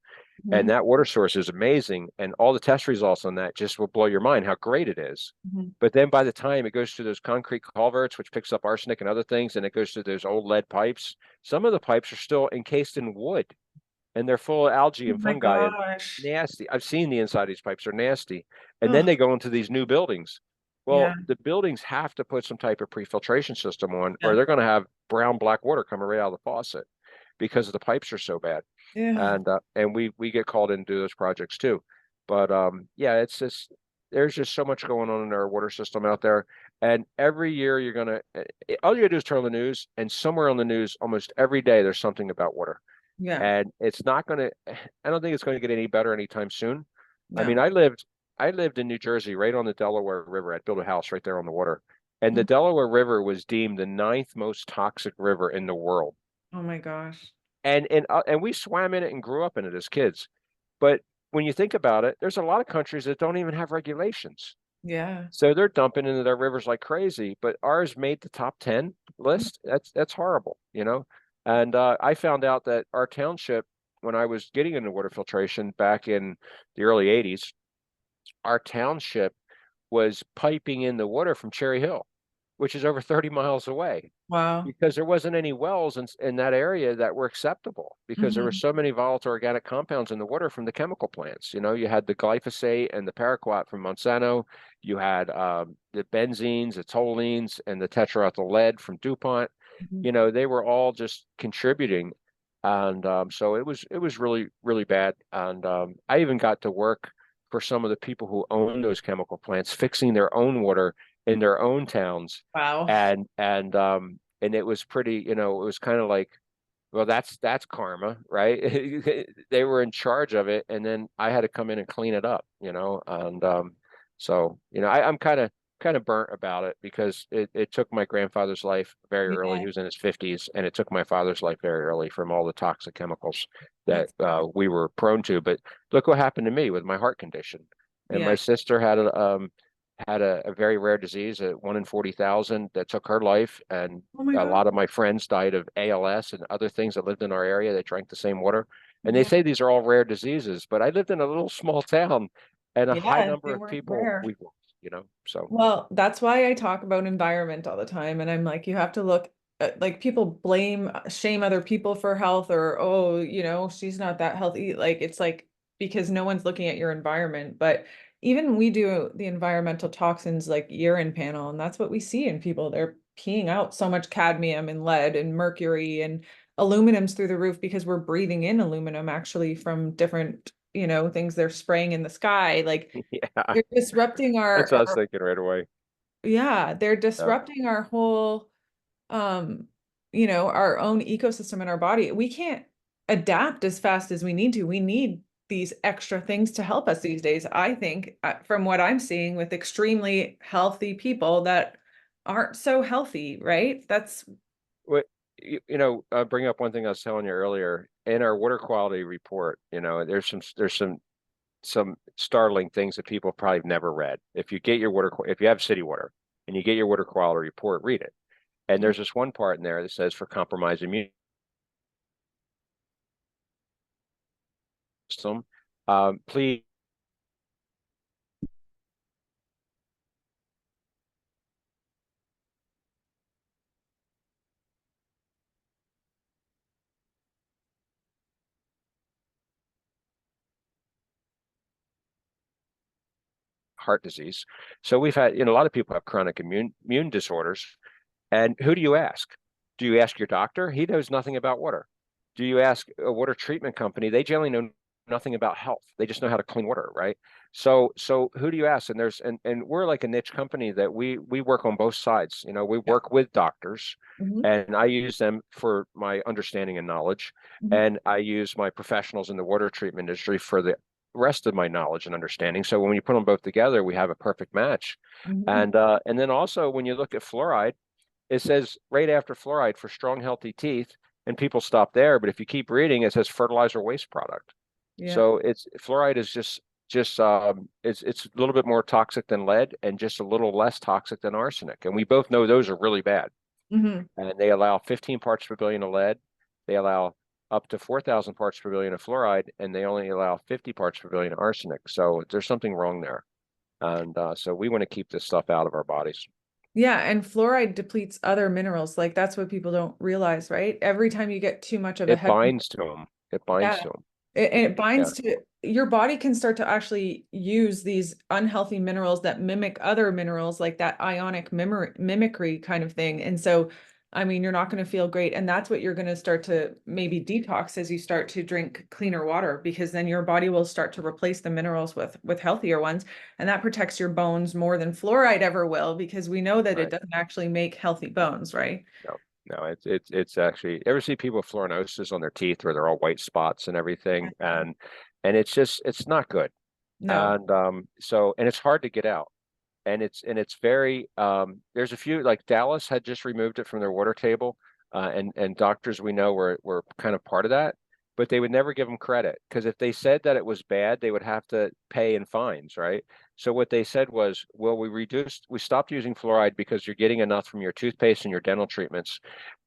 and Mhm. that water source is amazing. And all the test results on that just will blow your mind how great it is. Mhm. But then by the time it goes through those concrete culverts, which picks up arsenic and other things, and it goes through those old lead pipes, some of the pipes are still encased in wood and they're full of algae Oh and my fungi and gosh. nasty. I've seen the inside of these pipes are nasty. And then Oh, they go into these new buildings. yeah. Well, the buildings have to put some type of pre-filtration system on, or Yeah. they're going to have brown black water coming right out of the faucet because the pipes are so bad. Yeah. And we get called in to do those projects too. But yeah, it's just there's just so much going on in our water system out there. And every year all you gotta do is turn on the news, and somewhere on the news almost every day there's something about water, Yeah. and it's not going to I don't think it's going to get any better anytime soon. I mean, No. I lived in New Jersey right on the Delaware River. I built a house right there on the water. And the Mhm. Delaware River was deemed the ninth most toxic river in the world. Oh my gosh. And we swam in it and grew up in it as kids. But when you think about it, there's a lot of countries that don't even have regulations. Yeah. So they're dumping into their rivers like crazy, but ours made the top 10 list. That's horrible. And I found out that our township, when I was getting into water filtration back in the early 80s, our township was piping in the water from Cherry Hill, which is over 30 miles away Wow. because there wasn't any wells in that area that were acceptable because there were Hmm. so many volatile organic compounds in the water from the chemical plants. You had the glyphosate and the paraquat from Monsanto. You had the benzenes, the toluenes, and the tetraethyl lead from DuPont. Hmm. They were all just contributing. And so it was really, really bad. And I even got to work for some of the people who own those chemical plants, fixing their own water in their own towns. Wow. And it was pretty, it was kind of like, well, that's karma, right? They were in charge of it, and then I had to come in and clean it up, and so I'm kind of burnt about it because it took my grandfather's life very early. Yeah, He was in his 50s, and it took my father's life very early from all the toxic chemicals that that's we were prone to. But look what happened to me with my heart condition. And yeah. my sister had a very rare disease, a 1 in 40,000, that took her life. And Oh my a God. lot of my friends died of ALS and other things that lived in our area. They drank the same water. And they Yeah. say these are all rare diseases, but I lived in a little small town and a high Yeah, number they of weren't people rare. we so Well, that's why I talk about environment all the time. And I'm like, you have to look at, like, people shame other people for health, or, oh, she's not that healthy. Like, it's like, because no one's looking at your environment. But even we do the environmental toxins like urine panel, and that's what we see in people. They're peeing out so much cadmium and lead and mercury and aluminum's through the roof because we're breathing in aluminum actually from different, things they're spraying in the sky. Like, yeah, they're disrupting that's what I was thinking right away. yeah, they're Yeah. disrupting our whole, um, our own ecosystem in our body. We can't adapt as fast as we need to. We need these extra things to help us these days. I think, from what I'm seeing with extremely healthy people that aren't so healthy, right? That's, What bring up one thing I was telling you earlier in our water quality report. There's some startling things that people probably have never read. If you have city water and you get your water quality report, read it. And there's this one part in there that says for compromised immune system, please heart disease. So we've had, a lot of people have chronic immune disorders. And who do you ask? Do you ask your doctor? He knows nothing about water. Do you ask a water treatment company? They generally know nothing about health. They just know how to clean water, right? So who do you ask? And and we're like a niche company that we work on both sides. We yeah. work with doctors, Mhm, and I use them for my understanding and knowledge, mhm, and I use my professionals in the water treatment industry for the rest of my knowledge and understanding. So when you put them both together, we have a perfect match. mhm. And then also when you look at fluoride, it says right after fluoride for strong, healthy teeth, and people stop there. But if you keep reading, it says fertilizer waste product. Yeah. So it's fluoride is just it's a little bit more toxic than lead and just a little less toxic than arsenic. And we both know those are really bad. Mhm. And they allow 15 parts per billion of lead. They allow up to 4,000 parts per billion of fluoride, and they only allow 50 parts per billion of arsenic. So there's something wrong there. And so we want to keep this stuff out of our bodies. Yeah, and fluoride depletes other minerals. Like, that's what people don't realize, right? Every time you get too much of a It heavy, binds to them. It binds yeah, to them. it Yeah. binds to your body, can start to actually use these unhealthy minerals that mimic other minerals, like that ionic mimicry kind of thing. And so, I mean, you're not going to feel great. And that's what you're going to start to maybe detox as you start to drink cleaner water, because then your body will start to replace the minerals with healthier ones. And that protects your bones more than fluoride ever will, because we know that it Right. doesn't actually make healthy bones, right? No, no, it's actually, ever see people with fluorinosis on their teeth where they're all white spots and everything, and it's not good. No. And it's hard to get out. And it's very there's a few, like Dallas had just removed it from their water table, and doctors we know were kind of part of that, but they would never give them credit, because if they said that it was bad, they would have to pay in fines, right? So what they said was, well, we stopped using fluoride because you're getting enough from your toothpaste and your dental treatments,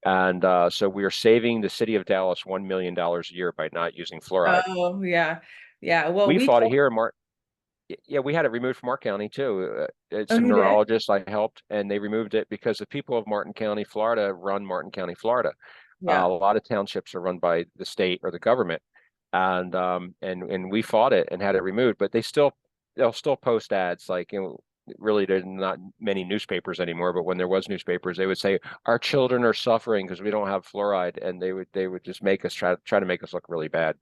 and so we are saving the city of Dallas $1 million a year by not using fluoride. Oh, yeah. Yeah. Well, We fought it here in Mark. Yeah, we had it removed from our county too. oh, Some you did? neurologists I helped, and they removed it because the people of Martin County, Florida, run Martin County, Florida. A Yeah. lot of townships are run by the state or the government, and we fought it and had it removed. But they'll still post ads, like, really there's not many newspapers anymore. But when there was newspapers, they would say our children are suffering because we don't have fluoride, and they would just make us try to make us look really bad.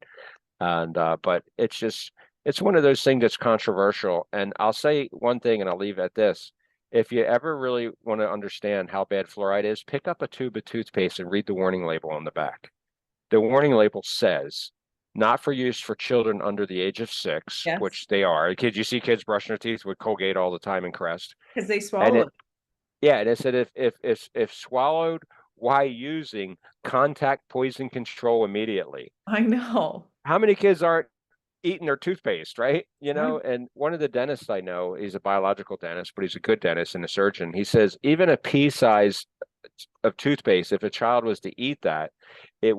And but it's one of those things that's controversial. And I'll say one thing, and I'll leave at this. if you ever really want to understand how bad fluoride is, pick up a tube of toothpaste and read the warning label on the back. The warning label says, not for use for children under the age of 6, Yes, which they are. Kids, you see kids brushing their teeth with Colgate all the time and Crest. because they And swallow it, it. yeah, and it said if swallowed while using, contact poison control immediately. I know. How many kids aren't eating their toothpaste, right? You Right. know, and one of the dentists I know, he's a biological dentist, but he's a good dentist and a surgeon. He says even a pea size of toothpaste, if a child was to eat that, it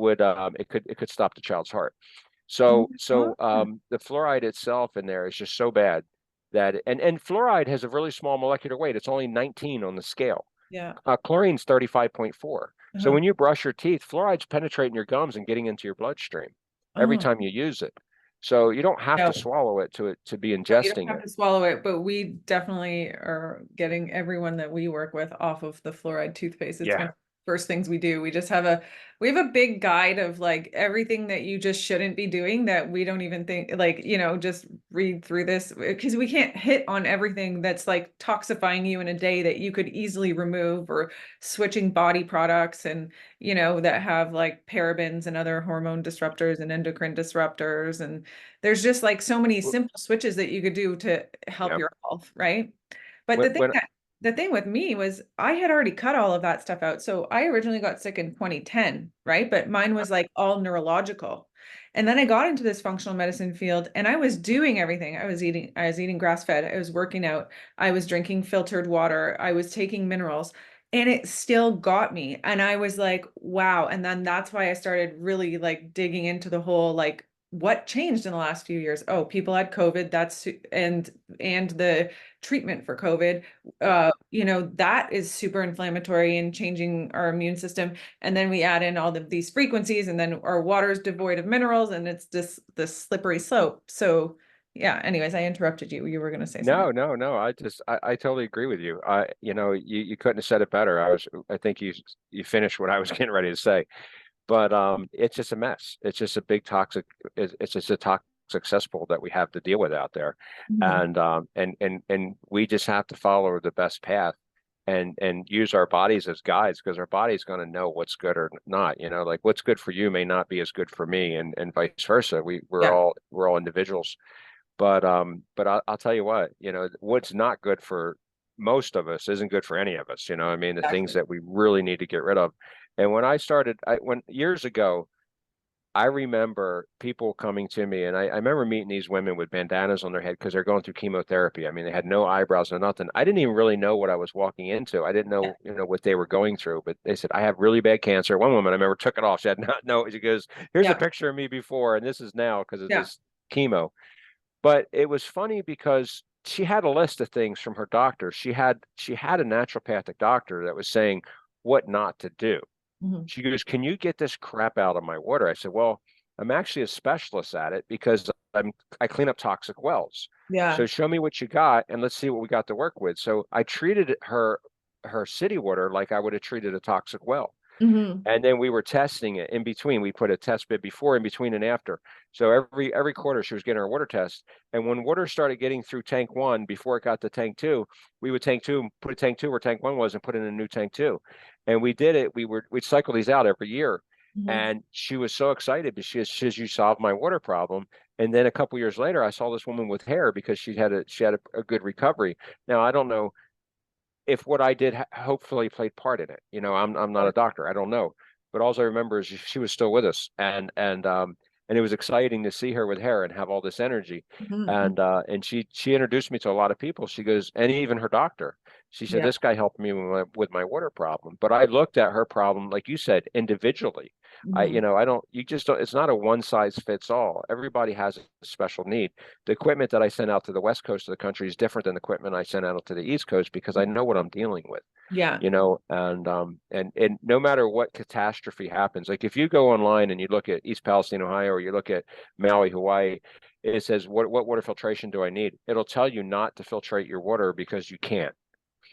could stop the child's heart. Oh So my so God. the fluoride itself in there is just so bad that and fluoride has a really small molecular weight. It's only 19 on the scale. Yeah. Chlorine's 35.4. So Uh-huh. when you brush your teeth, fluoride's penetrating your gums and getting into your bloodstream every Oh, time you use it. So you don't have to no. swallow it to be No, you don't ingesting have it. to swallow it, but we definitely are getting everyone that we work with off of the fluoride toothpaste. It's one Yeah. of the first things we do. We have a big guide of like everything that you just shouldn't be doing that we don't even think like, just read through this because we can't hit on everything that's like toxifying you in a day that you could easily remove, or switching body products and, that have like parabens and other hormone disruptors and endocrine disruptors, and there's just like so many W- simple switches that you could do to help Yeah. your health, right? But When the thing with me was I had already cut all of that stuff out. So I originally got sick in 2010, right? But mine was like all neurological. And then I got into this functional medicine field and I was doing everything. I was eating grass-fed, I was working out, I was drinking filtered water, I was taking minerals, and it still got me. And I was like, wow. And then that's why I started really like digging into the whole like what changed in the last few years. Oh, people had COVID, and the treatment for COVID, that is super inflammatory and changing our immune system. And then we add in all of these frequencies, and then our water is devoid of minerals, and it's this slippery slope. So yeah, anyways, I interrupted you. You were gonna say something. no, I totally agree with you. You couldn't have said it better. I think you finished what I was getting ready to say. But it's just a mess. It's just a big toxic. It's just a toxic cesspool that we have to deal with out there, Mhm. and we just have to follow the best path, and use our bodies as guides, because our body's going to know what's good or not. Like what's good for you may not be as good for me, and vice versa. Yeah, We're all individuals. But I'll tell you what, what's not good for most of us isn't good for any of us. I mean, the things exactly. that we really need to get rid of. And when I started, when years ago, I remember people coming to me, and I remember meeting these women with bandanas on their head because they're going through chemotherapy. I mean, they had no eyebrows, no nothing. I didn't even really know what I was walking into. I didn't Yeah. know, what they were going through, but they said, I have really bad cancer. One woman I remember took it off. She had not know. She goes, here's a Yeah. picture of me before, and this is now because of Yeah. this chemo. But it was funny because she had a list of things from her doctor. She had a naturopathic doctor that was saying what not to do. Mhm. She goes, "Can you get this crap out of my water?" I said, "Well, I'm actually a specialist at it because I clean up toxic wells. Yeah. So show me what you got and let's see what we got to work with." So I treated her city water like I would have treated a toxic well. Hmm. And then we were testing it in between. We put a test bit before, in between, and after. So every quarter she was getting her water test. And when water started getting through tank one before it got to tank two, we would tank two and put a tank two where tank one was and put in a new tank two. And we did it. We'd cycle these out every year. Hmm. And she was so excited because she says, "You solved my water problem." And then a couple years later, I saw this woman with hair because she had a good recovery. Now I don't know if what I did hopefully played part in it. I'm not a doctor. I don't know, but all I remember is she was still with us, and it was exciting to see her with hair and have all this energy. Hmm. And she introduced me to a lot of people. She goes, and even her doctor. She said, Yeah. "This guy helped me with my water problem." But I looked at her problem, like you said, individually. Hmm. I don't, you just don't, it's not a one size fits all. Everybody has a special need. The equipment that I sent out to the west coast of the country is different than the equipment I sent out to the east coast because I know what I'm dealing with, Yeah. and no matter what catastrophe happens, like if you go online and you look at East Palestine, Ohio, or you look at Maui, Hawaii, it says what water filtration do I need? It'll tell you not to filtrate your water because you can't.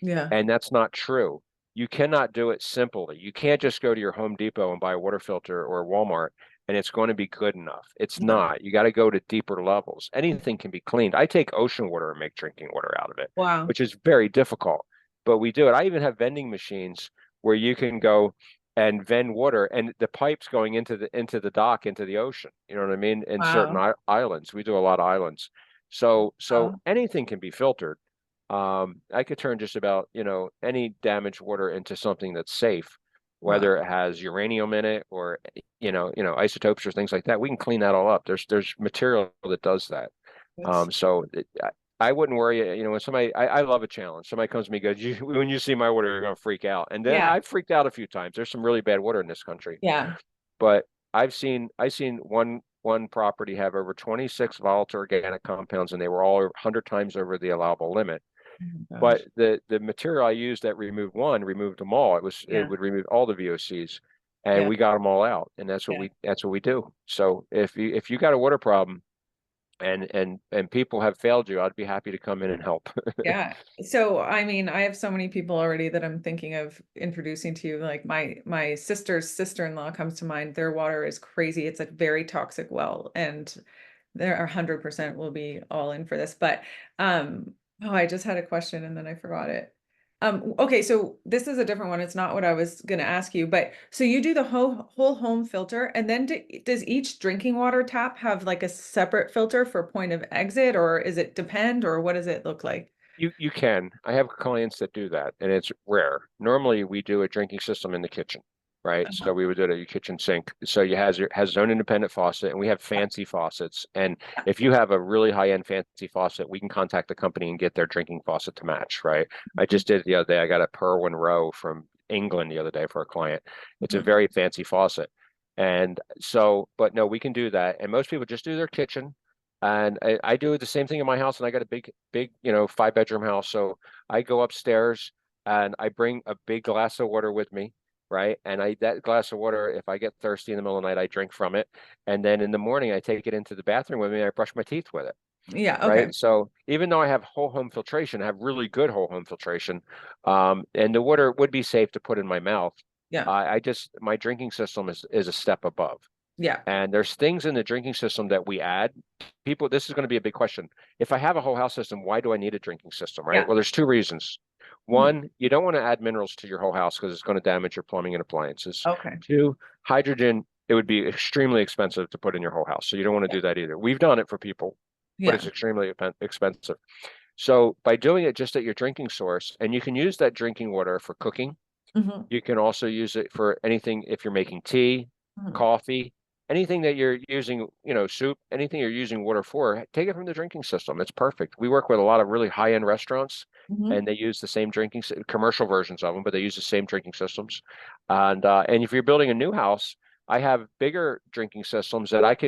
Yeah. And that's not true. You cannot do it simply. You can't just go to your Home Depot and buy a water filter or Walmart and it's going to be good enough. It's No. not. You got to go to deeper levels. Anything can be cleaned. I take ocean water and make drinking water out of it, Wow. which is very difficult. but we do it. I even have vending machines where you can go and vend water, and the pipes going into the dock, into the ocean. You know what I mean? In certain Wow. islands, we do a lot of islands. So Oh, anything can be filtered. I could turn just about, any damaged water into something that's safe, wow. whether it has uranium in it or, isotopes or things like that. We can clean that all up. There's material that does that. That's, I wouldn't worry, when I love a challenge. Somebody comes to me and goes, when you see my water, you're going to freak out. And then yeah. I've freaked out a few times. There's some really bad water in this country, Yeah. but I've seen one property have over 26 volatile organic compounds, and they were all 100 times over the allowable limit. Oh my But gosh. the material I used that removed one removed them all. It Yeah. would remove all the VOCs, and Yeah. we got them all out. And Yeah. that's what we do. So if you got a water problem and people have failed you, I'd be happy to come in and help. Yeah. So, I mean, I have so many people already that I'm thinking of introducing to you. Like my sister's sister-in-law comes to mind. Their water is crazy. It's a very toxic well, and they're 100% will be all in for this. But oh, I just had a question and then I forgot it. Okay, so this is a different one. It's not what I was gonna ask you, but so you do the whole home filter, and then does each drinking water tap have like a separate filter for point of exit, or is it depend, or what does it look like? You can. I have clients that do that, and it's rare. Normally, we do a drinking system in the kitchen, right? Uh-huh. So we would do it at your kitchen sink. So you has its own independent faucet, and we have fancy faucets. And if you have a really high-end fancy faucet, we can contact the company and get their drinking faucet to match, right? I Mhm. just did it the other day. I got a Perwin Row from England the other day for a client. It's a Mhm. very fancy faucet. And so, but no, we can do that. And most people just do their kitchen. And I do the same thing in my house, and I got a big, 5-bedroom house. So I go upstairs and I bring a big glass of water with me, right? And that glass of water, if I get thirsty in the middle of the night, I drink from it. And then in the morning, I take it into the bathroom with me and I brush my teeth with it, Yeah, okay. right? So even though I have whole home filtration, I have really good whole home filtration, and the water would be safe to put in my mouth. Yeah. My drinking system is a step above. Yeah. And there's things in the drinking system that we add. People, this is going to be a big question. If I have a whole house system, why do I need a drinking system, right? Yeah. Well, there's two reasons. Mhm. One, you don't want to add minerals to your whole house because it's going to damage your plumbing and appliances. Okay. Two, hydrogen, it would be extremely expensive to put in your whole house. So you don't want to Yeah. do that either. We've done it for people, but Yeah. it's extremely expensive. So by doing it just at your drinking source, and you can use that drinking water for cooking, Mhm. you can also use it for anything if you're making tea, Mhm. coffee, anything that you're using, soup, anything you're using water for, take it from the drinking system. It's perfect. We work with a lot of really high-end restaurants, Mhm. and they use the same commercial versions of them, but they use the same drinking systems. And if you're building a new house, I have bigger drinking systems that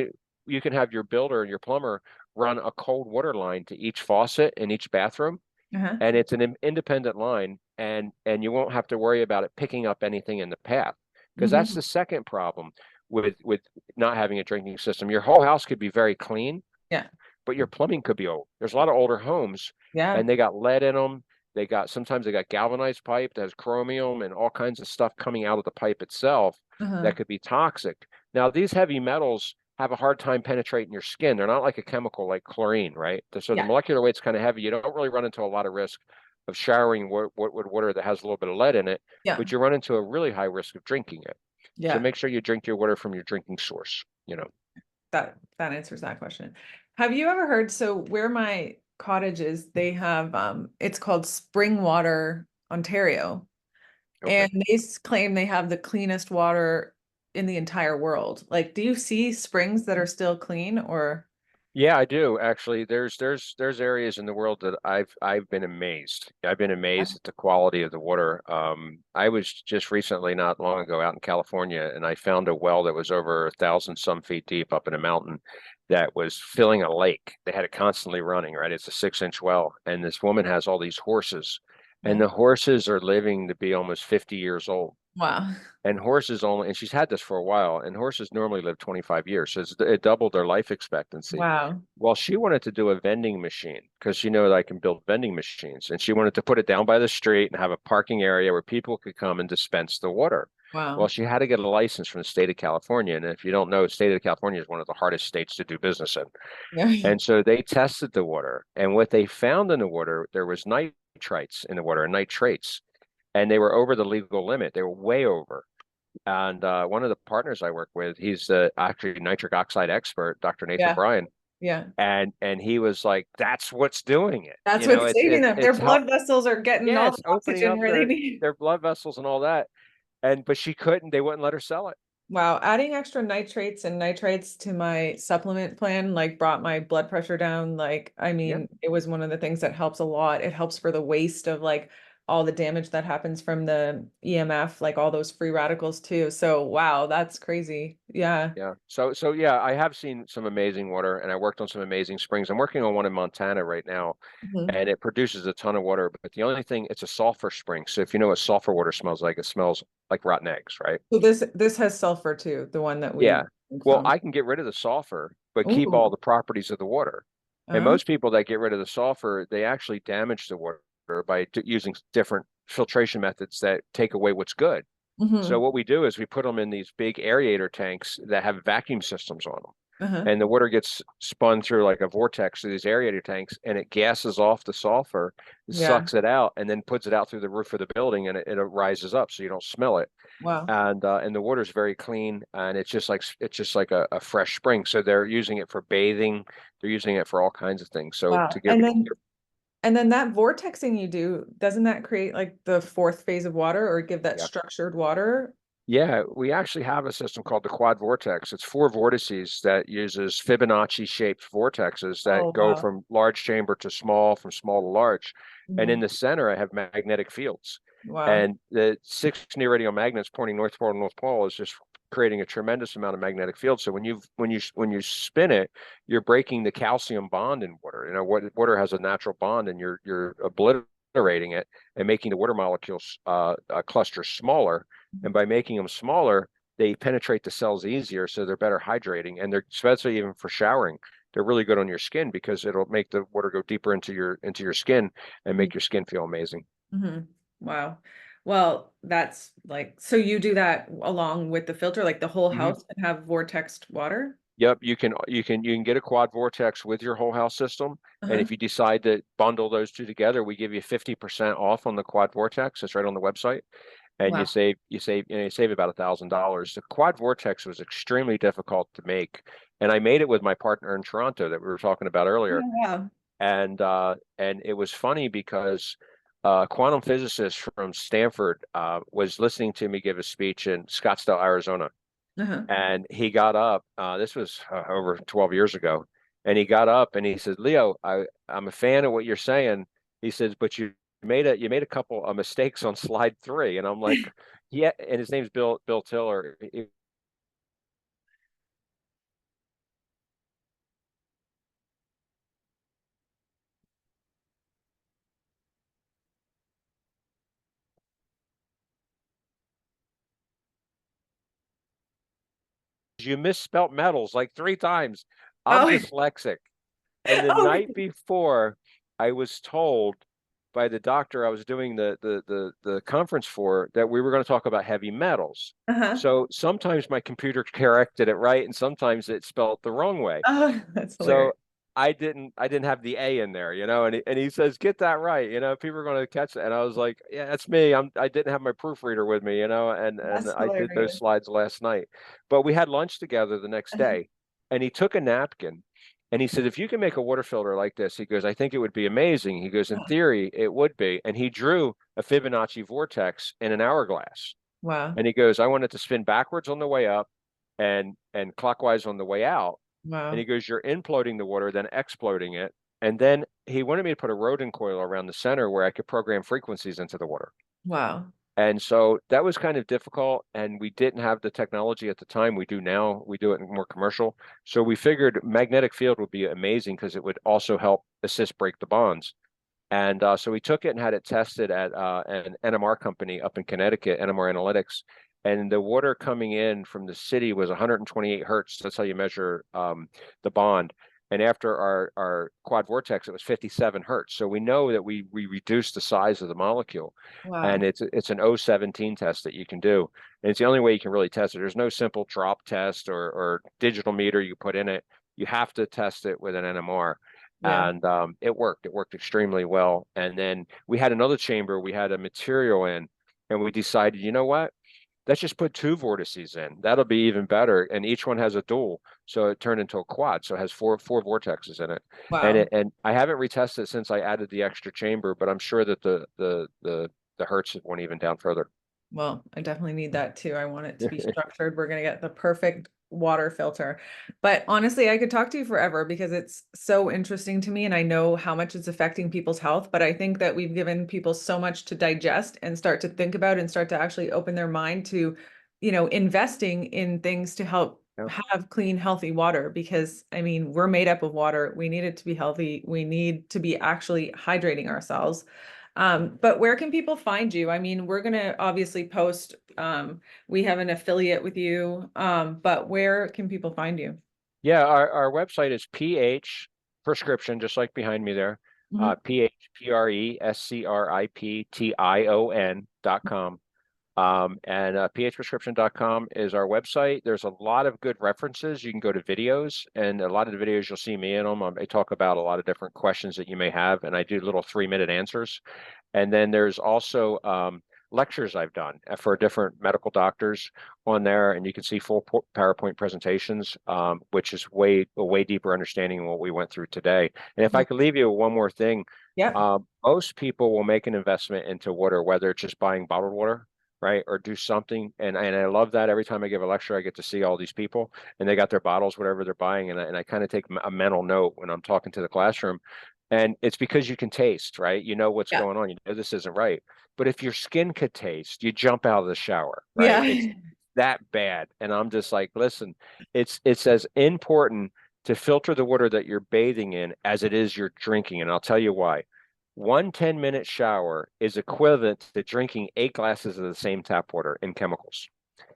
you can have your builder and your plumber run a cold water line to each faucet in each bathroom, Uh-huh. and it's an independent line, and you won't have to worry about it picking up anything in the path, because that's Mhm. the second problem with not having a drinking system. Your whole house could be very clean, Yeah. but your plumbing could be old. There's a lot of older homes, Yeah. and they got lead in them. Sometimes they got galvanized pipe that has chromium and all kinds of stuff coming out of the pipe itself Uh-huh. that could be toxic. Now, these heavy metals have a hard time penetrating your skin. They're not like a chemical like chlorine, right? So the Yeah. molecular weight's kind of heavy. You don't really run into a lot of risk of showering with water that has a little bit of lead in it, Yeah. but you run into a really high risk of drinking it. So Yeah. make sure you drink your water from your drinking source. That answers that question. Have you ever heard, so where my cottage is, they have it's called Springwater Ontario, Okay. and they claim they have the cleanest water in the entire world. Like, do you see springs that are still clean, or Yeah, I do actually. There's areas in the world that I've been amazed. I've been amazed at the quality of the water. I was just recently, not long ago, out in California, and I found a well that was over 1,000 some feet deep up in a mountain that was filling a lake. They had it constantly running, right? It's a 6-inch well, and this woman has all these horses, and yeah. the horses are living to be almost 50 years old. Wow. And she's had this for a while, and horses normally live 25 years. So it doubled their life expectancy. Wow. Well, she wanted to do a vending machine because she knew that I can build vending machines. And she wanted to put it down by the street and have a parking area where people could come and dispense the water. Well, Wow. she had to get a license from the state of California. And if you don't know, the state of California is one of the hardest states to do business in. Yeah. And so they tested the water. And what they found in the water, there was nitrogen nitrites in the water and nitrates, and they were over the legal limit. They were way over. And one of the partners I work with, he's the actually nitric oxide expert, Dr. Nathan Yeah. Bryan, Yeah. and he was like, "That's what's doing it. That's You know, what's saving them. Their it's help. blood vessels are getting Yeah, all it's the opening oxygen up where they need. their blood vessels and all that." And but she couldn't. They wouldn't let her sell it. Wow, adding extra nitrates and nitrites to my supplement plan like brought my blood pressure down. Like, I Yeah. mean, it was one of the things that helps a lot. It helps for the waste of like all the damage that happens from the EMF, like all those free radicals too. So, wow, that's crazy. Yeah. Yeah. So yeah, I have seen some amazing water and I worked on some amazing springs. I'm working on one in Montana right now Mhm. and it produces a ton of water, but the only thing, it's a sulfur spring. So if you know what sulfur water smells like, it smells like rotten eggs, right? So this has sulfur too, the one that we Yeah. drink Well, from. I can get rid of the sulfur, but keep all Oh, the properties of the water. And oh, most people that get rid of the sulfur, they actually damage the water by using different filtration methods that take away what's good. So hmm. what we do is we put them in these big aerator tanks that have vacuum systems on them. Uh-huh. And the water gets spun through like a vortex through these aerator tanks and it gases off the sulfur, Yeah. sucks it out, and then puts it out through the roof of the building and it rises up so you don't smell it. Wow. And the water is very clean and it's just like a fresh spring. So they're using it for bathing, they're using it for all kinds of things. So Wow. to get And then that vortexing you do, doesn't that create like the fourth phase of water or give that yeah. structured water? Yeah, we actually have a system called the quad vortex. It's four vortices that uses Fibonacci-shaped vortexes that Oh, go wow. from large chamber to small, from small to large. And in Mhm. the center, I have magnetic fields. Wow. And the six near-radial magnets pointing North Pole to North Pole is just creating a tremendous amount of magnetic field. So when you spin it, you're breaking the calcium bond in water. You know, water has a natural bond, and you're obliterating it and making the water molecules cluster smaller, and by making them smaller, they penetrate the cells easier, so they're better hydrating. And they're especially even for showering, they're really good on your skin because it'll make the water go deeper into your skin and make your skin feel amazing. Mm-hmm. Wow. Well, that's like, so you do that along with the filter, like the whole Mhm. house can have vortexed water? Yep, you can get a quad vortex with your whole house system. And Uh-huh. if you decide to bundle those two together, we give you 50% off on the quad vortex. It's right on the website. And Wow. you save about $1,000. The quad vortex was extremely difficult to make, and I made it with my partner in Toronto that we were talking about earlier. Oh, wow. And it was funny because quantum physicist from Stanford was listening to me give a speech in Scottsdale, Arizona, Uh-huh. and he got up. This was over 12 years ago, and he got up and he said, "Leo, I'm a fan of what you're saying." He says, "But you made a couple of mistakes on slide 3," and I'm like, "Yeah." And his name's Bill Tiller. You misspelt metals like 3 times. I'm Oh, dyslexic. And the oh, night before, I was told by the doctor I was doing the conference for that we were going to talk about heavy metals. uh-huh. So sometimes my computer corrected it right, and sometimes it spelled the wrong way. Oh, that's So hilarious. I didn't have the A in there, and he says, get that right, people are going to catch it. And I was like, yeah, that's me. I didn't have my proofreader with me, and That's I did those hilarious. slides last night. But we had lunch together the next Uh-huh. day, and he took a napkin and he said, if you can make a water filter like this, he goes, I think it would be amazing. He goes, in theory, it would be. And he drew a Fibonacci vortex in an hourglass. Wow. And he goes, I want it to spin backwards on the way up and clockwise on the way out. And Wow. he goes, you're imploding the water, then exploding it. And then he wanted me to put a rodent coil around the center where I could program frequencies into the water. Wow. And so that was kind of difficult. And we didn't have the technology at the time. We do now. We do it more commercial. So we figured magnetic field would be amazing because it would also help assist break the bonds. And so we took it and had it tested at an NMR company up in Connecticut, NMR Analytics. And the water coming in from the city was 128 hertz. That's how you measure the bond. And after our quad vortex, it was 57 hertz. So we know that we reduced the size of the molecule. And Wow. it's an O17 test that you can do. And it's the only way you can really test it. There's no simple drop test or digital meter you put in it. You have to test it with an NMR. Yeah. it worked extremely well. And then we had another chamber, we had a material in, and we decided, you know what? Let's just put two vortices in. That'll be even better. And each one has a dual. So it turned into a quad. So it has four vortexes in it. Wow. And I haven't retested it since I added the extra chamber, but I'm sure that the hertz went even down further. Well, I definitely need that too. I want it to be structured. We're gonna get the perfect water filter. But honestly, I could talk to you forever because it's so interesting to me and I know how much it's affecting people's health. But I think that we've given people so much to digest and start to think about and start to actually open their mind to, investing in things to help Yeah. have clean, healthy water. Because I mean, we're made up of water. We need it to be healthy. We need to be actually hydrating ourselves. But where can people find you? I mean, we're gonna obviously post, we have an affiliate with you, but where can people find you? Yeah, our website is PH prescription, just like behind me there. Mhm. PHPRESCRIPTION.com. And phprescription.com is our website. There's a lot of good references. You can go to videos, and a lot of the videos you'll see me in them. I talk about a lot of different questions that you may have, and I do little 3-minute answers. And then there's also lectures I've done for different medical doctors on there, and you can see full PowerPoint presentations, which is a way deeper understanding of what we went through today. And if I could leave you with one more thing, Yep. most people will make an investment into water, whether it's just buying bottled water, right, or do something. And I love that every time I give a lecture, I get to see all these people and they got their bottles, whatever they're buying, and I kind of take a mental note when I'm talking to the classroom. And it's because you can taste, right? You know what's Yeah. going on. You know this isn't right. But if your skin could taste, you jump out of the shower, right? It's Yeah. that bad. And I'm just like, listen, it's as important to filter the water that you're bathing in as it is you're drinking. And I'll tell you why. One 10-minute shower is equivalent to drinking 8 glasses of the same tap water in chemicals.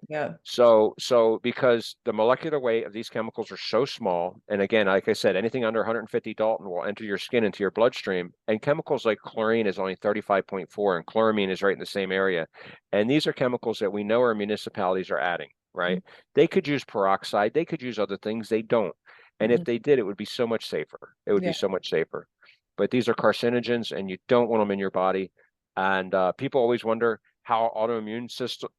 Yeah. So because the molecular weight of these chemicals are so small, and again, like I said, anything under 150 Dalton will enter your skin, into your bloodstream, and chemicals like chlorine is only 35.4, and chloramine is right in the same area. And these are chemicals that we know our municipalities are adding, right? They could use peroxide, they could use other things, they don't. And if Mhm. they did, it would be so much safer. It would be Yeah. so much safer. But these are carcinogens, and you don't want them in your body. And people always wonder how autoimmune system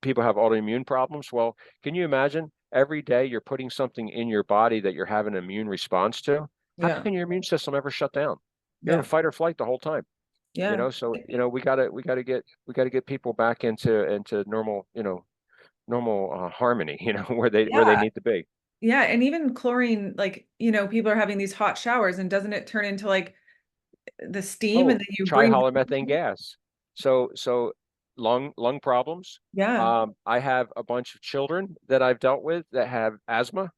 people have autoimmune problems. Well, can you imagine every day you're putting something in your body that you're having an immune response to? How Yeah. can your immune system ever shut down? You're in Yeah. fight or flight the whole time, Yeah. so we gotta get people back into normal, normal harmony, where they Yeah. need to be. Yeah. And even chlorine, like, people are having these hot showers and doesn't it turn into like the steam and Oh, then you breathe? trihalomethane gas. So lung problems. Yeah. I have a bunch of children that I've dealt with that have asthma,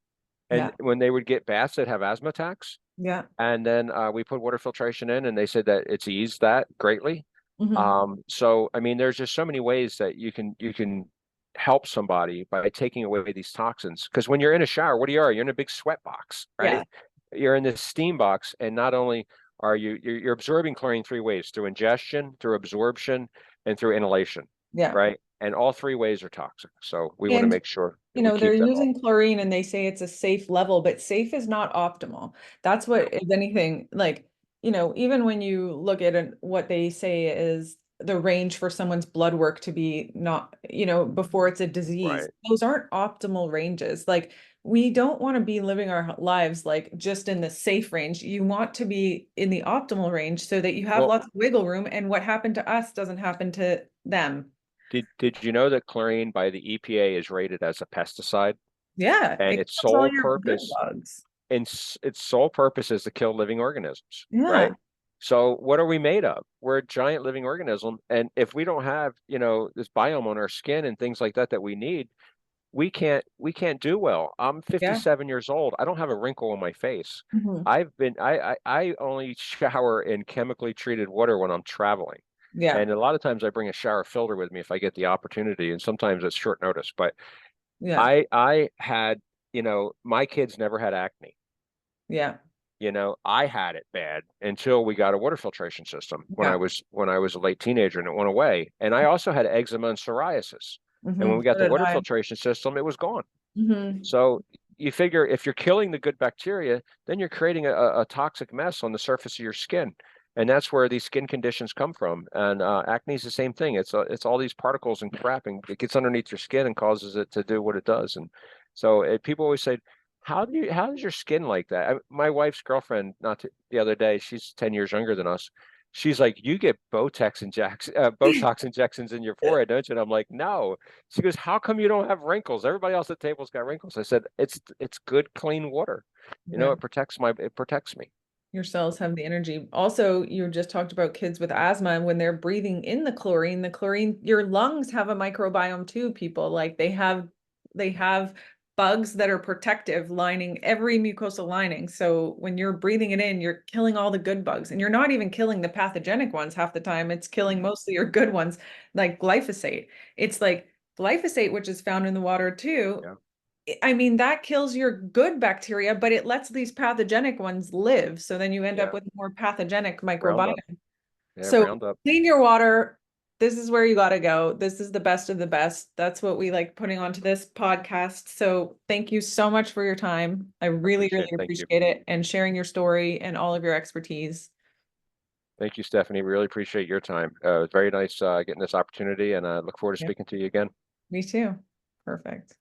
and Yeah. when they would get baths, they'd have asthma attacks. Yeah. And then we put water filtration in, and they said that it's eased that greatly. Hmm. So I mean, there's just so many ways that you can help somebody by taking away these toxins. Because when you're in a shower, what are you? You're in a big sweat box, Yeah. right? You're in this steam box, and not only are you're absorbing chlorine 3 ways: through ingestion, through absorption, and through inhalation, Yeah. right? And all 3 ways are toxic. So we want to And make sure that we they're keep that off. using chlorine and they say it's a safe level, but safe is not optimal. That's what is anything like, even when you look at what they say is the range for someone's blood work to be not, before it's a disease, Right. those aren't optimal ranges. Like, we don't want to be living our lives like just in the safe range. You want to be in the optimal range so that you have Well, lots of wiggle room and what happened to us doesn't happen to them. did you know that chlorine by the EPA is rated as a pesticide, Yeah, and it its kills all sole your good purpose bugs. and its sole purpose is to kill living organisms, right? Yeah. So what are we made of? We're a giant living organism, and if we don't have, this biome on our skin and things like that that we need, we can't do well. I'm Yeah. 57 years old. I don't have a wrinkle on my face. Mhm. I only shower in chemically treated water when I'm traveling. Yeah. And a lot of times I bring a shower filter with me if I get the opportunity, and sometimes it's short notice. But Yeah. I had, my kids never had acne. Yeah. I had it bad until we got a water filtration system when I Yeah. was when I was a late teenager, and it went away. And I also had eczema and psoriasis. And when we So got the did water I. filtration system, it was gone. Hmm. So you figure if you're killing the good bacteria, then you're creating a toxic mess on the surface of your skin. And that's where these skin conditions come from. And acne is the same thing. It's all these particles and crap, and it gets underneath your skin and causes it to do what it does. And so people always say, how is your skin like that? My wife's girlfriend, the other day, she's 10 years younger than us. She's like, you get Botox injections in your forehead, don't you? And I'm like, no. She goes, how come you don't have wrinkles? Everybody else at the table's got wrinkles. I said, it's good, clean water. You know, Yeah. it protects me. Your cells have the energy. Also, you just talked about kids with asthma, and when they're breathing in the chlorine, your lungs have a microbiome too, people. Like they have bugs that are protective lining every mucosal lining. So when you're breathing it in, you're killing all the good bugs, and you're not even killing the pathogenic ones half the time. It's killing mostly your good ones, like glyphosate. It's like glyphosate, which is found in the water too. Yeah. I mean, that kills your good bacteria, but it lets these pathogenic ones live. So then you end up Yeah. with more pathogenic microbiome. Roundup. Yeah, So Roundup. clean your water. This is where you got to go. This is the best of the best. That's what we like putting onto this podcast. So thank you so much for your time. I really, Appreciate really it. Thank you. appreciate it, and sharing your story and all of your expertise. Thank you, Stephanie. Really appreciate your time. It was very nice getting this opportunity, and I look forward to Yep. speaking to you again. Me too. Perfect.